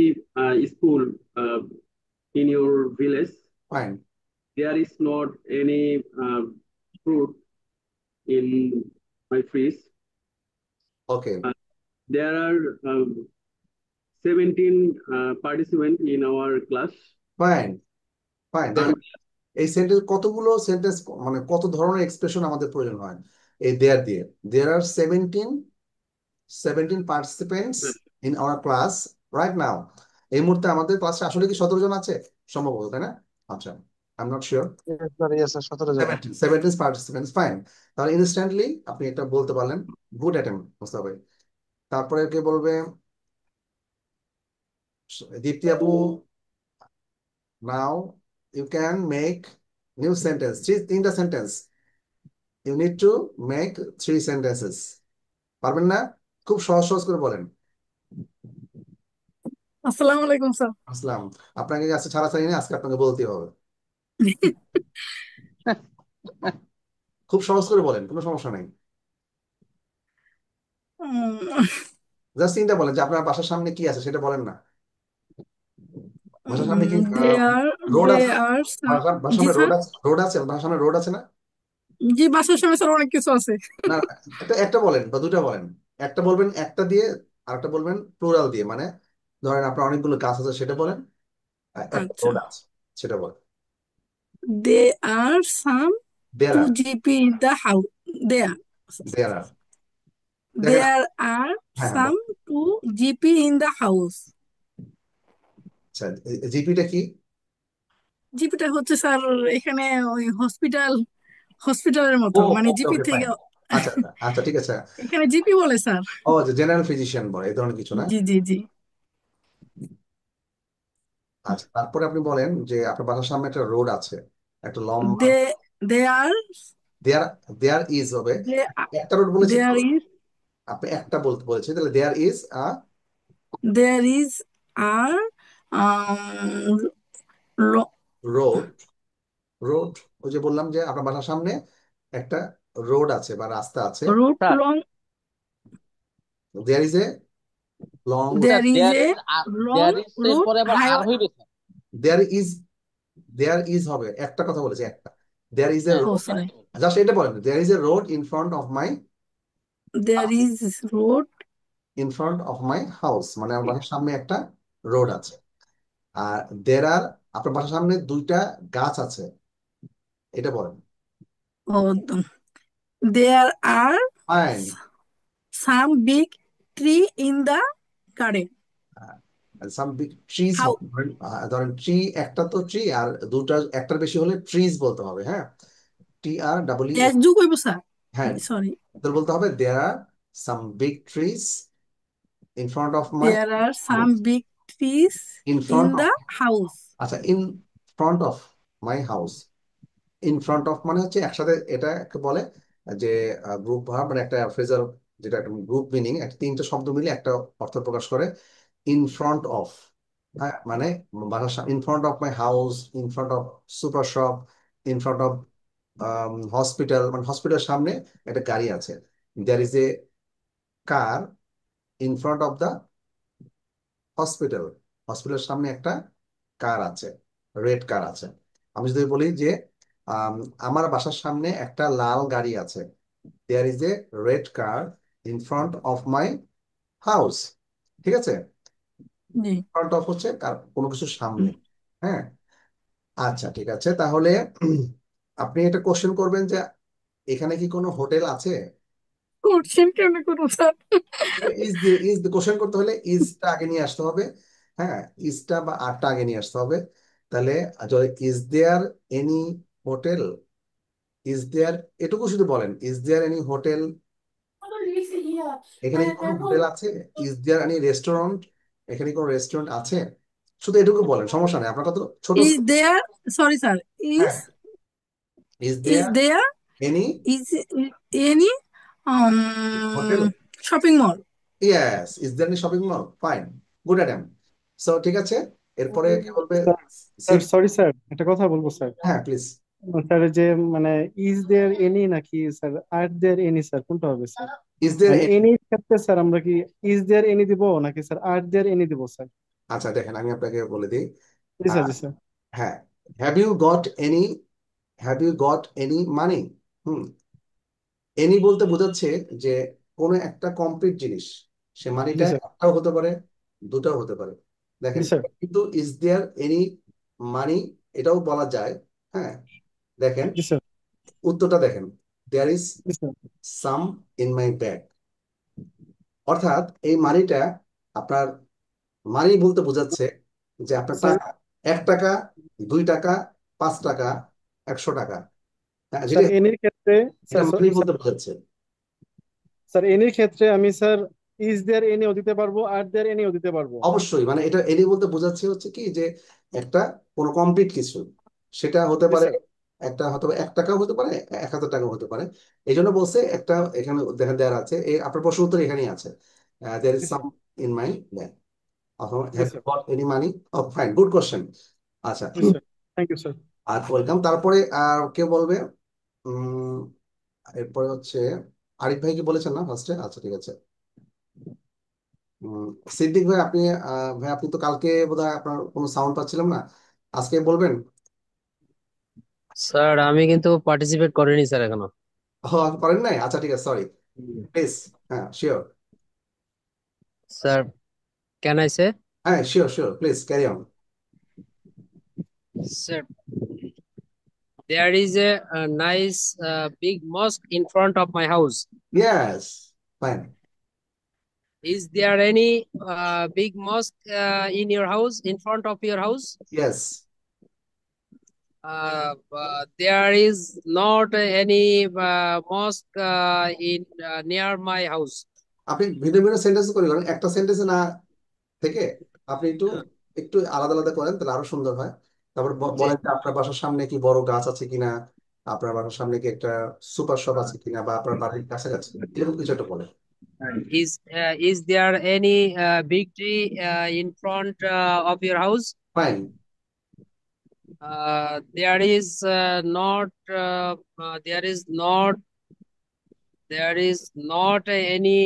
Speaker 9: school in your village?
Speaker 1: Fine.
Speaker 9: There is not any fruit in my fridge.
Speaker 1: Okay,
Speaker 9: There are 17 participants in our class.
Speaker 1: Fine, fine.
Speaker 9: And
Speaker 1: দেখেন, এই sentence কতগুলো sentence, মানে কত ধরনের expression আমাদের প্রয়োজন হয় এই দেয়ার দিয়ে। দেয়ার আর 17 participants in our class right now. এই মুহূর্তে আমাদের ক্লাসে আসলে কি 17 জন আছে সম্ভবত, তাই না? আচ্ছা, I am not sure.
Speaker 5: Yes, sir, 17 জন।
Speaker 1: 17 পার্টিসিপেন্টস, ফাইন। তাহলে ইনস্ট্যান্টলি আপনি এটা বলতে পারলেন। গুড অ্যাটেম্প মোস্তাফা ভাই। তারপরে কে বলবে? দীপ্তি আপু, now you can make new sentence, তিনটা sentence. You need to make 3 sentences. পারবেন না? খুব সহজ সহজ করে বলেন।
Speaker 10: আসসালামু আলাইকুম স্যার।
Speaker 1: আসলাম। আপনাকে কাছে ছাড়াছাড়ি নেই, আজকে আপনাকে বলতে হবে। খুব সহজ করে বলেন, কোনো সমস্যা নেই। জাস্ট তিনটা বলেন যে আপনার বাসার সামনে কি আছে সেটা বলেন না। বাসার সামনে কি রোড আছে? বাসার
Speaker 10: জি
Speaker 1: সামনে
Speaker 10: স্যার।
Speaker 1: রোড আছে, বাসার সামনে রোড আছে না?
Speaker 10: জি, বাসার সামনে স্যার অনেক কিছু আছে।
Speaker 1: না, একটা বলেন বা দুটা বলেন। একটা বলবেন একটা দিয়ে, আর একটা বলবেন প্লুরাল দিয়ে, মানে ধরেন আপনার অনেকগুলো গাছ আছে সেটা বলেন, আর একটা
Speaker 10: আচ্ছা।
Speaker 1: রোড আছে সেটা বলেন।
Speaker 10: There are some
Speaker 1: there R,
Speaker 10: 2 GP in the house. There.
Speaker 1: দেয়ার আর। দেখেন,
Speaker 10: There are
Speaker 1: হ্যাঁ হ্যাঁ
Speaker 10: some 2 GP in the house.
Speaker 1: আচ্ছা, জিপিটা কি?
Speaker 10: জিপিটা হচ্ছে স্যার এখানে ওই হসপিটালের মতো,
Speaker 1: ও,
Speaker 10: মানে
Speaker 1: ওকে
Speaker 10: জিপি
Speaker 1: ওকে,
Speaker 10: থেকে।
Speaker 1: ফাইন। আচ্ছা আচ্ছা আচ্ছা, ঠিক আছে।
Speaker 10: এখানে জিপি বলে স্যার।
Speaker 1: ও, জেনারেল ফিজিশিয়ান বলে এই ধরনের কিছু না?
Speaker 10: জি জি জি।
Speaker 1: আচ্ছা, তারপরে আপনি বলেন যে আপনার বাসার সামনে একটা রোড আছে, একটা লম্বা।
Speaker 10: they they are
Speaker 1: there there is হবে,
Speaker 10: they
Speaker 1: একটা রোড বলেছি তো,
Speaker 10: there is
Speaker 1: আপনি একটা বলতে বলেছি, তাহলে there is a
Speaker 10: there is a um lo-
Speaker 1: road. Road, ওই যে বললাম যে আপনার বাসার সামনে একটা রোড আছে বা রাস্তা আছে।
Speaker 10: route
Speaker 6: sir
Speaker 10: long
Speaker 1: there is a long,
Speaker 6: sir
Speaker 10: there is
Speaker 6: there
Speaker 10: a
Speaker 6: is
Speaker 10: long
Speaker 6: there is এর
Speaker 10: route
Speaker 6: পরে আবার আর
Speaker 10: highway.
Speaker 6: হইবে sir.
Speaker 1: There is, there is হবে, একটা কথা বলেছি, একটা। দেয়ার ইজ এ
Speaker 6: হ্যাঁ
Speaker 10: Oh,
Speaker 1: রোড,
Speaker 10: sorry.
Speaker 1: জাস্ট এটা বলেন, there is a road in front of my,
Speaker 10: There is road.
Speaker 1: In front of my house, মানে আমার বাসার সামনে একটা রোড আছে। আর দেয়ার আর, আপনার বাসার সামনে দুইটা গাছ আছে, এটা বলেন।
Speaker 10: Oh, there are
Speaker 1: fine.
Speaker 10: some big tree in the garden.
Speaker 1: Some big trees
Speaker 10: How?
Speaker 1: হবে, ধরেন ট্রি, একটা তো ট্রি, আর দুটা, একটার বেশি হলে ট্রিজ বলতে হবে, হ্যাঁ, T R double E.
Speaker 10: Yes, do কইব স্যার।
Speaker 1: হ্যাঁ,
Speaker 10: Sorry.
Speaker 1: তাহলে বলতে হবে there are some big trees in front of my
Speaker 10: There are
Speaker 1: house,
Speaker 10: some big trees
Speaker 1: in
Speaker 10: in
Speaker 1: front of,
Speaker 10: the house.
Speaker 1: আচ্ছা, in front of my house. In front of মানে হচ্ছে একসাথে, এটা বলে যে গ্রুপ ভার্ব, মানে একটা phrasal, যেটা একটা গ্রুপ মিনিং, একটা তিনটা শব্দ মিলে একটা অর্থ প্রকাশ করে। ইন ফ্রন্ট অফ, হ্যাঁ, মানে in front of my house, in front of super shop, in front of hospital, মানে হসপিটালের সামনে একটা গাড়ি আছে। There is a car in front of the hospital, হসপিটালের সামনে একটা কার আছে, রেড কার আছে। আমি যদি বলি যে আম, আমার বাসার সামনে একটা লাল গাড়ি আছে, there is a red car in front of my house, ঠিক আছে।
Speaker 10: জি।
Speaker 1: ফ্রন্ট অফ হচ্ছে কোনো কিছুর সামনে, হ্যাঁ। আচ্ছা, ঠিক আছে, তাহলে আপনি একটা কোশ্চেন করবেন যে এখানে কি কোনো হোটেল আছে।
Speaker 10: কোশ্চেন কেমনে করব স্যার?
Speaker 1: ইজ কোশ্চেন করতে হলে ইজটা আগে নিয়ে আসতে হবে, হ্যাঁ, ইজটা বা আরটা আগে নিয়ে আসতে হবে। তাহলে is there any hotel, is there, এটুকু শুধু বলেন, ইজ দেয়ার এনি হোটেল, এখানে কি কোনো হোটেল আছে। ইজ দেয়ার এনি রেস্টুরেন্ট, এখানে কি কোনো রেস্টুরেন্ট আছে, শুধু এটুকু বলেন, সমস্যা নেই, আপনার কত ছোট।
Speaker 10: Is there, sorry sir,
Speaker 1: হ্যাঁ, is
Speaker 10: is
Speaker 1: there
Speaker 10: there
Speaker 1: any
Speaker 10: is any
Speaker 1: hotel,
Speaker 10: shopping mall?
Speaker 1: Yes, is there any shopping mall, fine, good attempt. So ঠিক আছে, এরপরে কি বলবে,
Speaker 11: স্যার স্যার
Speaker 1: সিট।
Speaker 11: সরি স্যার, একটা কথা বলবো স্যার।
Speaker 1: হ্যাঁ প্লিজ।
Speaker 11: স্যার যে মানে ইজ দেয়ার এনি নাকি স্যার আর দেয়ার এনি, স্যার কোনটা হবে স্যার?
Speaker 1: ইজ দেয়ার
Speaker 11: মানে এনি ক্ষেত্রে স্যার আমরা কি ইজ দেয়ার এনি দিব নাকি স্যার আর দেয়ার এনি দিব স্যার?
Speaker 1: আচ্ছা, দেখেন আমি আপনাকে বলে দিই।
Speaker 11: জি স্যার,
Speaker 1: আহ,
Speaker 11: জি স্যার।
Speaker 1: হ্যাঁ, have you got any, have you got any money. হুম, এনি বলতে বোঝাচ্ছে যে কোনো একটা কমপ্লিট জিনিস, সে
Speaker 11: জি
Speaker 1: মানিটা
Speaker 11: স্যার,
Speaker 1: একটাও হতে পারে, দুটাও হতে পারে।
Speaker 11: জি
Speaker 1: দেখেন,
Speaker 11: স্যার,
Speaker 1: কিন্তু ইজ দেয়ার এনি মানি এটাও বলা যায়, হ্যাঁ। দেখেন
Speaker 11: জি স্যার,
Speaker 1: উত্তরটা দেখেন, দেয়ার ইজ
Speaker 11: জি sir.
Speaker 1: Some in my bag, অর্থাৎ এই মানিটা আপনার, মানি বলতে বোঝাচ্ছে যে আপনার
Speaker 11: স্যার
Speaker 1: টাকা, 1 টাকা, 2 টাকা, 5 টাকা, 100 টাকা, হ্যাঁ,
Speaker 11: স্যার
Speaker 1: যেটা,
Speaker 11: এনির ক্ষেত্রে
Speaker 1: এটা
Speaker 11: স্যার
Speaker 1: মানি
Speaker 11: স্যার
Speaker 1: বলতে বোঝাচ্ছে।
Speaker 11: স্যার এনির ক্ষেত্রে আমি স্যার ইজ দেয়ার এনিও দিতে পারবো আর দেয়ার এনিও দিতে পারবো।
Speaker 1: অবশ্যই, মানে এটা এনি বলতে বোঝাচ্ছে হচ্ছে কি যে একটা কোনো কমপ্লিট কিছু, সেটা হতে
Speaker 11: জি
Speaker 1: পারে,
Speaker 11: স্যার,
Speaker 1: একটা হতে পারে 1 টাকাও হতে পারে, 1000 টাকাও হতে পারে। এই জন্য বলছে একটা, এখানে দেখেন দেয়ার আছে, আপনার প্রশ্ন উত্তর এখানেই আছে, দেয়ার ইজ
Speaker 11: জি
Speaker 1: some
Speaker 11: sir,
Speaker 1: in my bag, অথবা
Speaker 11: জি
Speaker 1: have you
Speaker 11: sir,
Speaker 1: got any money. Oh fine, good question. আচ্ছা,
Speaker 11: জি স্যার। Thank you sir.
Speaker 1: আর ওয়েলকাম। তারপরে আর কে বলবে, উম এরপরে হচ্ছে আরিফ ভাই কি বলেছেন না ফার্স্টে, আচ্ছা ঠিক আছে। উম, সিদ্দিক ভাই আপনি, ভাই আপনি তো কালকে বোধহয় আপনার কোনো সাউন্ড পাচ্ছিলাম না, আজকে বলবেন।
Speaker 12: স্যার আমি কিন্তু পার্টিসিপেট করিনি স্যার এখনো।
Speaker 1: ও, আপনি করেন নাই, আচ্ছা ঠিক আছে, সরি, প্লিজ। হ্যাঁ sure,
Speaker 12: sir can I say?
Speaker 1: হ্যাঁ sure sure, please carry on.
Speaker 12: Sir there is a nice big mosque in front of my house.
Speaker 1: Yes, fine.
Speaker 12: Is there any big mosque in your house, in front of your house?
Speaker 1: Yes,
Speaker 12: There is not any mosque in near my house.
Speaker 1: আপনি ভিন্ন ভিন্ন sentence করে করেন, একটা সেন্টেন্সে না থেকে আপনি একটু একটু আলাদা আলাদা করেন তাহলে আরো সুন্দর হয়। তারপর
Speaker 12: জি
Speaker 1: বলেন যে আপনার বাসার সামনে কি বড় গাছ আছে কিনা, আপনার বাসার সামনে কি একটা সুপার শপ আছে কিনা, বা আপনার বাড়ির কাছাকাছি এরকম কিছু একটা বলেন।
Speaker 12: is there any big tree in front of your house?
Speaker 1: Fine.
Speaker 12: There is not there is not any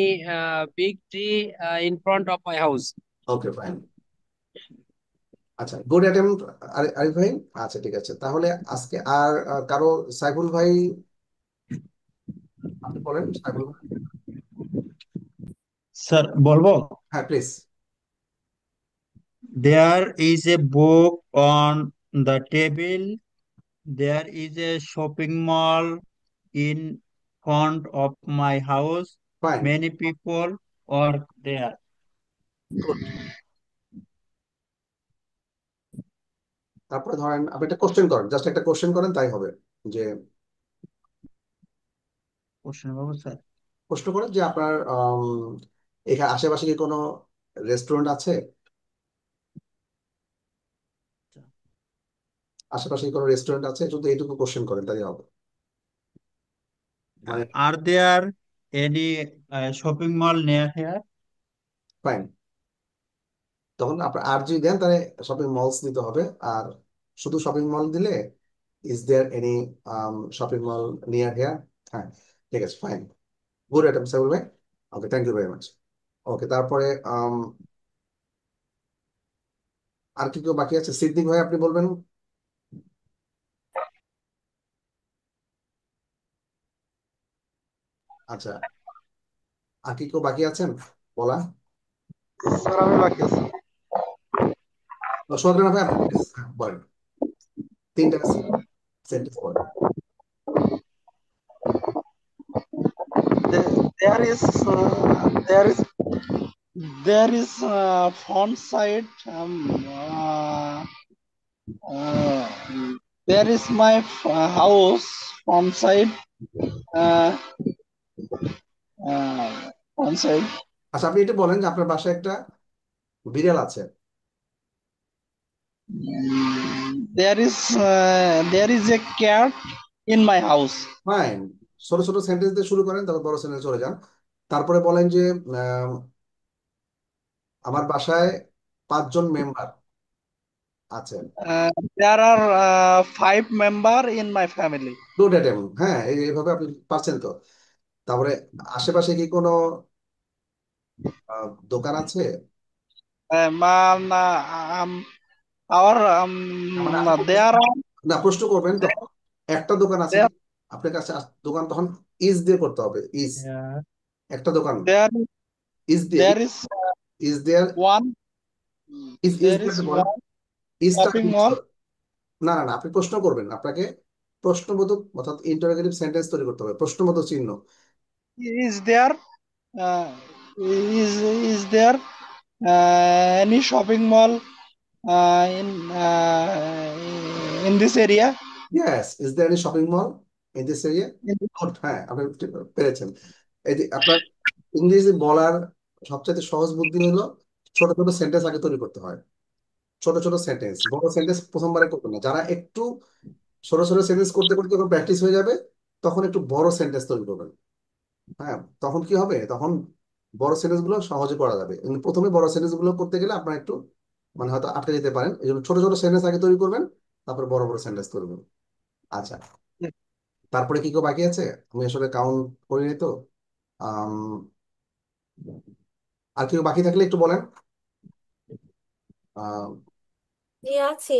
Speaker 12: big tree in front of my house.
Speaker 1: Okay fine. আচ্ছা, গুড অ্যাটেম্পট আরিফ ভাই। আচ্ছা ঠিক আছে, তাহলে আজকে আর কারো, সাইফুল ভাই আপনি বলেন, সাইফুল ভাই।
Speaker 13: স্যার বলবো?
Speaker 1: হ্যাঁ please.
Speaker 13: There is a book on the table. There is a shopping mall in front of my house.
Speaker 1: Fine,
Speaker 13: Many people work there.
Speaker 1: Good. তারপরে ধরেন আপনি একটা কোশ্চেন করেন, জাস্ট একটা কোশ্চেন করেন তাই হবে। যে
Speaker 13: প্রশ্ন করবো স্যার?
Speaker 1: প্রশ্ন করেন যে আপনার এখানে আশেপাশে কি কোনো রেস্টুরেন্ট আছে, আশেপাশে কি কোনো রেস্টুরেন্ট আছে, শুধু এইটুকু কোশ্চেন করেন তাই হবে। মানে
Speaker 13: Are there any shopping mall near here?
Speaker 1: Fine, তখন আপনার আর যদি দেন তাহলে শপিং মলস দিতে হবে। আর শুধু শপিং মল দিলে is there any shopping mall near here. হ্যাঁ ঠিক আছে, ফাইন, গুড অ্যাটেম্প সাইবুল ভাই। Okay, thank you very much. Okay, তারপরে আর কি কেউ বাকি আছে? সিদ্দিক ভাই আপনি বলবেন। আচ্ছা, আর কি কেউ বাকি আছেন বলা?
Speaker 5: স্যার আমি বাকি আছি।
Speaker 1: সোহাগ রানা ভাই আপনি please, বলেন, তিনটা সেন্টেন্স বলেন।
Speaker 5: There is there is font site. Uh, there is my house font site. Uh, font site.
Speaker 1: আচ্ছা, আপনি এটা বলেন যে আপনার বাসায় একটা বিড়াল আছে।
Speaker 5: There is a cat in my house.
Speaker 1: Fine, ছোট ছোট সেন্টেন্স দিয়ে শুরু করেন, তারপর বড় সেন্টেন্স চলে যান। তারপরে বলেন যে আমার বাসায় 5 জন মেম্বার আছে।
Speaker 5: There are 5 members in my family.
Speaker 1: Good attempt, হ্যাঁ এইভাবে আপনি পারছেন তো। তারপরে আশেপাশে কি কোনো দোকান আছে?
Speaker 5: Our
Speaker 1: মানে আপনি
Speaker 5: there are
Speaker 1: না, প্রশ্ন করবেন তো একটা দোকান আছে
Speaker 5: there,
Speaker 1: আপনার কাছে, দোকান তখন ইজ দিয়ে করতে হবে। Is,
Speaker 13: Yeah.
Speaker 1: একটা দোকান
Speaker 5: there
Speaker 1: ইজ দিয়ে,
Speaker 5: there is
Speaker 1: is there,
Speaker 5: one
Speaker 1: is
Speaker 5: there
Speaker 1: দিয়ে
Speaker 5: is
Speaker 1: বলেন।
Speaker 5: one
Speaker 1: ইজটা
Speaker 5: shopping mall.
Speaker 1: না না না, আপনি প্রশ্ন করবেন, আপনাকে প্রশ্নবোধক অর্থাৎ ইন্টারোগেটিভ সেন্টেন্স তৈরি করতে হবে, প্রশ্নবোধক চিহ্ন।
Speaker 5: Is there uh, is there any shopping mall in this area?
Speaker 1: Yes, is there any shopping mall in this area? Good, হ্যাঁ আপনি পেরেছেন। এই যে আপনার ইংরেজি বলার সবচেয়ে সহজ বুদ্ধি হলো ছোট ছোট সেন্টেন্স আগে তৈরি করতে হয়। ছোট ছোট সেন্টেন্স, বড় সেন্টেন্স প্রথমবারে করবেন না। যারা একটু ছোট ছোট সেন্টেন্স করতে করতে যখন প্র্যাকটিস হয়ে যাবে তখন একটু বড় সেন্টেন্স তৈরি করবেন। হ্যাঁ, তখন কি হবে, তখন বড় সেন্টেন্স গুলো সহজে করা যাবে। কিন্তু প্রথমে বড় সেন্টেন্স গুলো করতে গেলে আপনার একটু মানে হয়তো আটকে যেতে পারেন। এই জন্য ছোট ছোট সেন্টেন্স আগে তৈরি করবেন, তারপর বড় বড় সেন্টেন্স করবেন। আচ্ছা, তারপরে কি কেউ বাকি আছে? আমি আসলে কাউন্ট করিনি তো। আম, আর কেউ বাকি থাকলে একটু বলেন। আহ,
Speaker 14: জি আছি।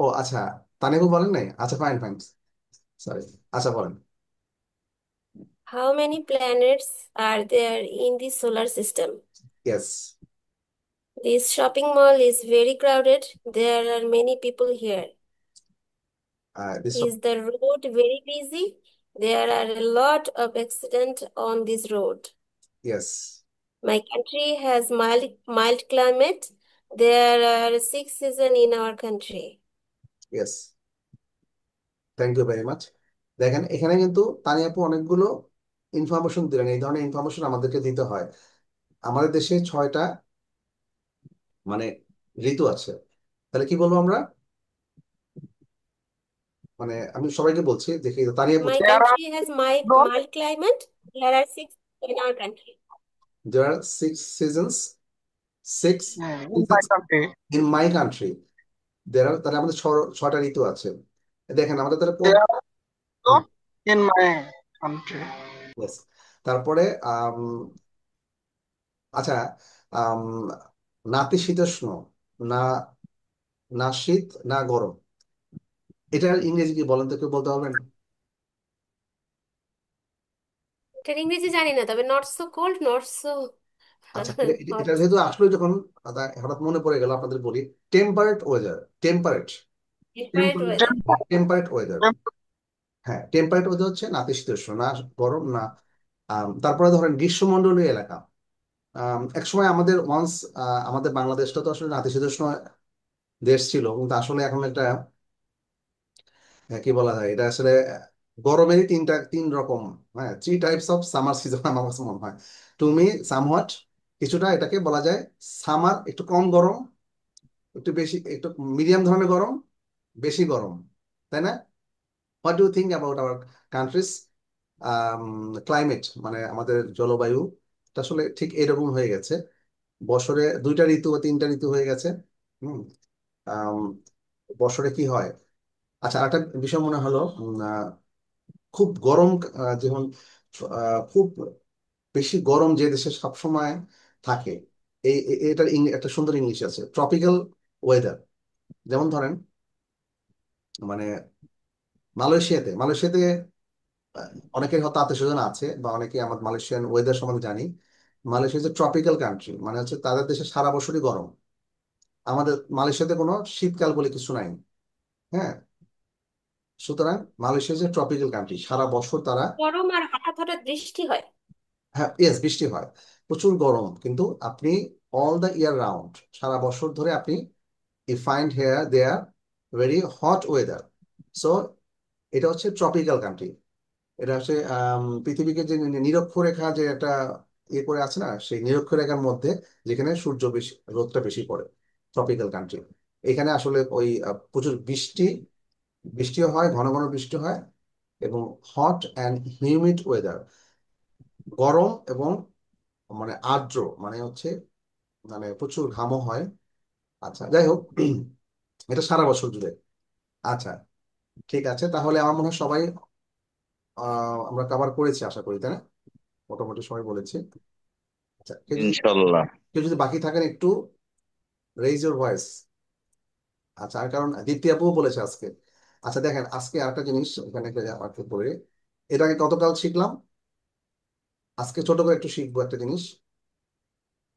Speaker 1: ও আচ্ছা, তানিবু বলেন নাই? আচ্ছা ফাইন ফাইন, সরি। আচ্ছা বলেন।
Speaker 14: How many planets are there in the solar system?
Speaker 1: Yes,
Speaker 14: This shopping mall is very crowded. There are many people here.
Speaker 1: This,
Speaker 14: Is the road very busy? There are a lot of accidents on this road.
Speaker 1: Yes,
Speaker 14: My country has mild climate. There are 6 seasons in our country.
Speaker 1: Yes, thank you very much. দেখেন এখানে কিন্তু তানিয়াপু অনেকগুলো information দিলেন। এই ধরনের information আমাদেরকে দিতে হয়। আমাদের দেশে 6টা মানে ঋতু আছে, তাহলে কি বলবো আমরা? মানে আমি সবাইকে বলছি, দেখি তানিয়া
Speaker 14: My
Speaker 1: বলছি,
Speaker 14: country has mild climate. There are 6 in our country.
Speaker 1: there are 6 seasons, 6
Speaker 5: In my
Speaker 1: seasons
Speaker 5: country.
Speaker 1: in my country. তাহলে আমাদের 6টা ঋতু আছে। দেখেন আমাদের তাহলে
Speaker 5: They are also in my country.
Speaker 1: yes. তারপরে আচ্ছা, আম, নাতিশীতোষ্ণ, না না শীত না গরম, এটার ইংরেজি কি বলেন তো, কেউ বলতে পারবেন?
Speaker 14: এটার ইংরেজি জানি না, তবে not so cold, not so
Speaker 1: আচ্ছা,
Speaker 14: হট।
Speaker 1: এটা যেহেতু আসলে যখন হঠাৎ মনে পড়ে গেল, আপনাদের বলি, temperate weather, temperate
Speaker 14: temperate weather.
Speaker 1: Temperate weather. হ্যাঁ, টেম্পারেট ওয়েদার হচ্ছে নাতিশীতোষ্ণ, না গরম না। তারপরে ধরেন গ্রীষ্মমণ্ডলীয় এলাকা। একসময় আমাদের আমাদের বাংলাদেশটা তো আসলে নাতিশীতোষ্ণ দেশ ছিল, কিন্তু আসলে এখন একটা কি বলা যায়, এটা আসলে গরমেরই তিন রকম, হ্যাঁ, 3 টাইপস অফ সামার সিজন আমার কাছে মনে হয়। টু মি সামহাট কিছুটা এটাকে বলা যায় সামার, একটু কম গরম, একটু বেশি, একটু মিডিয়াম ধরনের গরম, বেশি গরম, তাই না? What do think about our countries climate, মানে আমাদের জলবায়ু এটা আসলে ঠিক এরকম হয়ে গেছে, বছরে 2টা ঋতু বা 3টা ঋতু হয়ে গেছে। হুম। আম, বছরে কি হয়? আচ্ছা, আরেকটা বিষয় মনে হলো, খুব গরম, যেমন খুব বেশি গরম যে দেশে সবসময় থাকে, এটার একটা সুন্দর ইংলিশ আছে, ট্রপিক্যাল ওয়েদার। যেমন ধরেন মানে মালয়েশিয়াতে অনেকের হয়তো আত্মীয় স্বজন আছে, বা অনেকে আমার মালয়েশিয়ান ওয়েদার সম্বন্ধে জানি। মালয়েশিয়া যে ট্রপিক্যাল কান্ট্রি, মানে হচ্ছে তাদের দেশে সারা বছরই গরম। আমাদের মালয়েশিয়াতে কোনো শীতকাল বলে কিছু নাই। হ্যাঁ, সুতরাং মালয়েশিয়া যে ট্রপিক্যাল কান্ট্রি, সারা বছর তারা,
Speaker 14: গরম আর হঠাৎ হঠাৎ বৃষ্টি হয়।
Speaker 1: হ্যাঁ ইয়েস, বৃষ্টি হয়, প্রচুর গরম, কিন্তু আপনি অল দ্য ইয়ার রাউন্ড, সারা বছর ধরে আপনি you find here there very hot weather. So এটা হচ্ছে ট্রপিক্যাল কান্ট্রি। এটা হচ্ছে পৃথিবীকে যে নিরক্ষরেখা যে একটা ইয়ে করে আছে না, সেই নিরক্ষরেখার মধ্যে যেখানে সূর্য বেশি, রোদটা বেশি পড়ে, ট্রপিক্যাল কান্ট্রি। এখানে আসলে ওই প্রচুর বৃষ্টিও হয়, ঘন ঘন বৃষ্টি হয়, এবং হট অ্যান্ড হিউমিড ওয়েদার, গরম এবং মানে আর্দ্র, মানে হচ্ছে মানে প্রচুর ঘামও হয়। আচ্ছা, যাই হোক, এটা সারা বছর জুড়ে। আচ্ছা, ঠিক আছে, তাহলে আমার মনে হয় সবাই আমরা কভার করেছি আশা করি, তাই না? মোটামুটি সবাই বলেছি। আচ্ছা,
Speaker 4: ইনশাল্লাহ।
Speaker 1: কেউ যদি বাকি থাকেন একটু রেইজ ইউর ভয়েস। আচ্ছা, আর কারণ দীপ্তি আপুও বলেছে আজকে। আচ্ছা দেখেন, আজকে আরেকটা জিনিস এখানে আমাকে পড়ে, এটা আগে গতকাল শিখলাম, আজকে ছোট করে একটু শিখবো একটা জিনিস।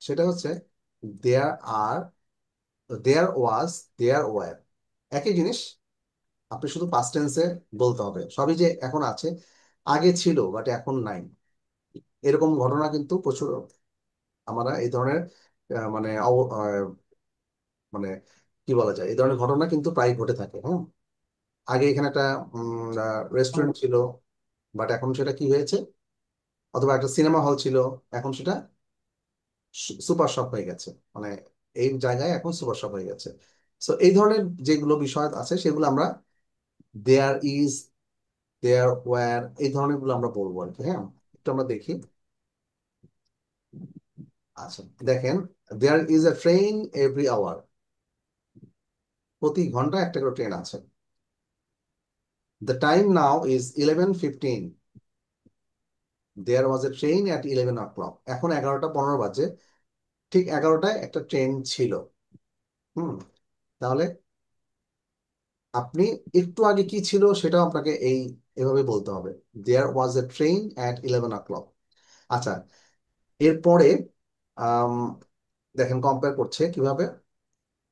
Speaker 1: সেটা হচ্ছে দেয়ার are, there was, there were, একই জিনিস, আপনি শুধু পাস্ট টেন্সে বলতে হবে। সবই যে এখন আছে, আগে ছিল বাট এখন নাই, এরকম ঘটনা কিন্তু প্রচুর আমরা এই ধরনের মানে মানে কি বলা যায়, এই ধরনের ঘটনা কিন্তু প্রায় ঘটে থাকে। হ্যাঁ, আগে এখানে একটা রেস্টুরেন্ট ছিল, বাট এখন সেটা কি হয়েছে, অথবা একটা সিনেমা হল ছিল, এখন সেটা সুপার শপ হয়ে গেছে, মানে এই জায়গায় এখন সুপার শপ হয়ে গেছে। সো এই ধরনের যেগুলো বিষয় আছে সেগুলো আমরা দেয়ার ইজ, দেয়ার ওয়্যার, এই ধরনের গুলো আমরা বলবো আর কি। হ্যাঁ, একটু আমরা দেখি। আচ্ছা দেখেন, there is a train every hour, প্রতি ঘন্টায় একটা করে ট্রেন আছে। The time now is 11:15, there was a train at 11 o'clock, এখন 11টা 15 বাজে, ঠিক 11টায় একটা ট্রেন ছিল। হুম, তাহলে আপনি একটু আগে কি ছিল সেটাও আপনাকে এভাবে বলতে হবে, there was a train at 11 o'clock। আচ্ছা, এরপরে আম, দেখেন কম্পেয়ার করছে কিভাবে,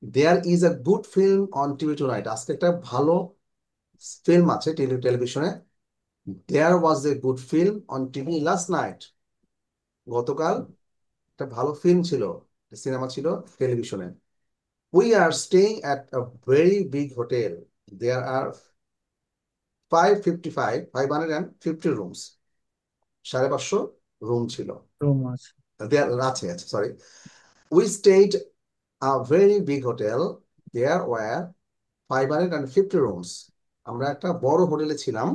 Speaker 1: there is a good film on TV tonight, আজকে একটা ভালো ফিল্ম আছে টেলিভিশনে। There was a good film on TV last night, গতকাল একটা ভালো ফিল্ম ছিল, সিনেমা ছিল টেলিভিশনে। We are staying at a very big hotel, there are 550 rooms, 550 room ছিল,
Speaker 11: রুম আছে।
Speaker 1: দেয়ার আছে, sorry. We stayed a very big hotel. There were 550 rooms. আমরা একটা বড় হোটেলে ছিলাম।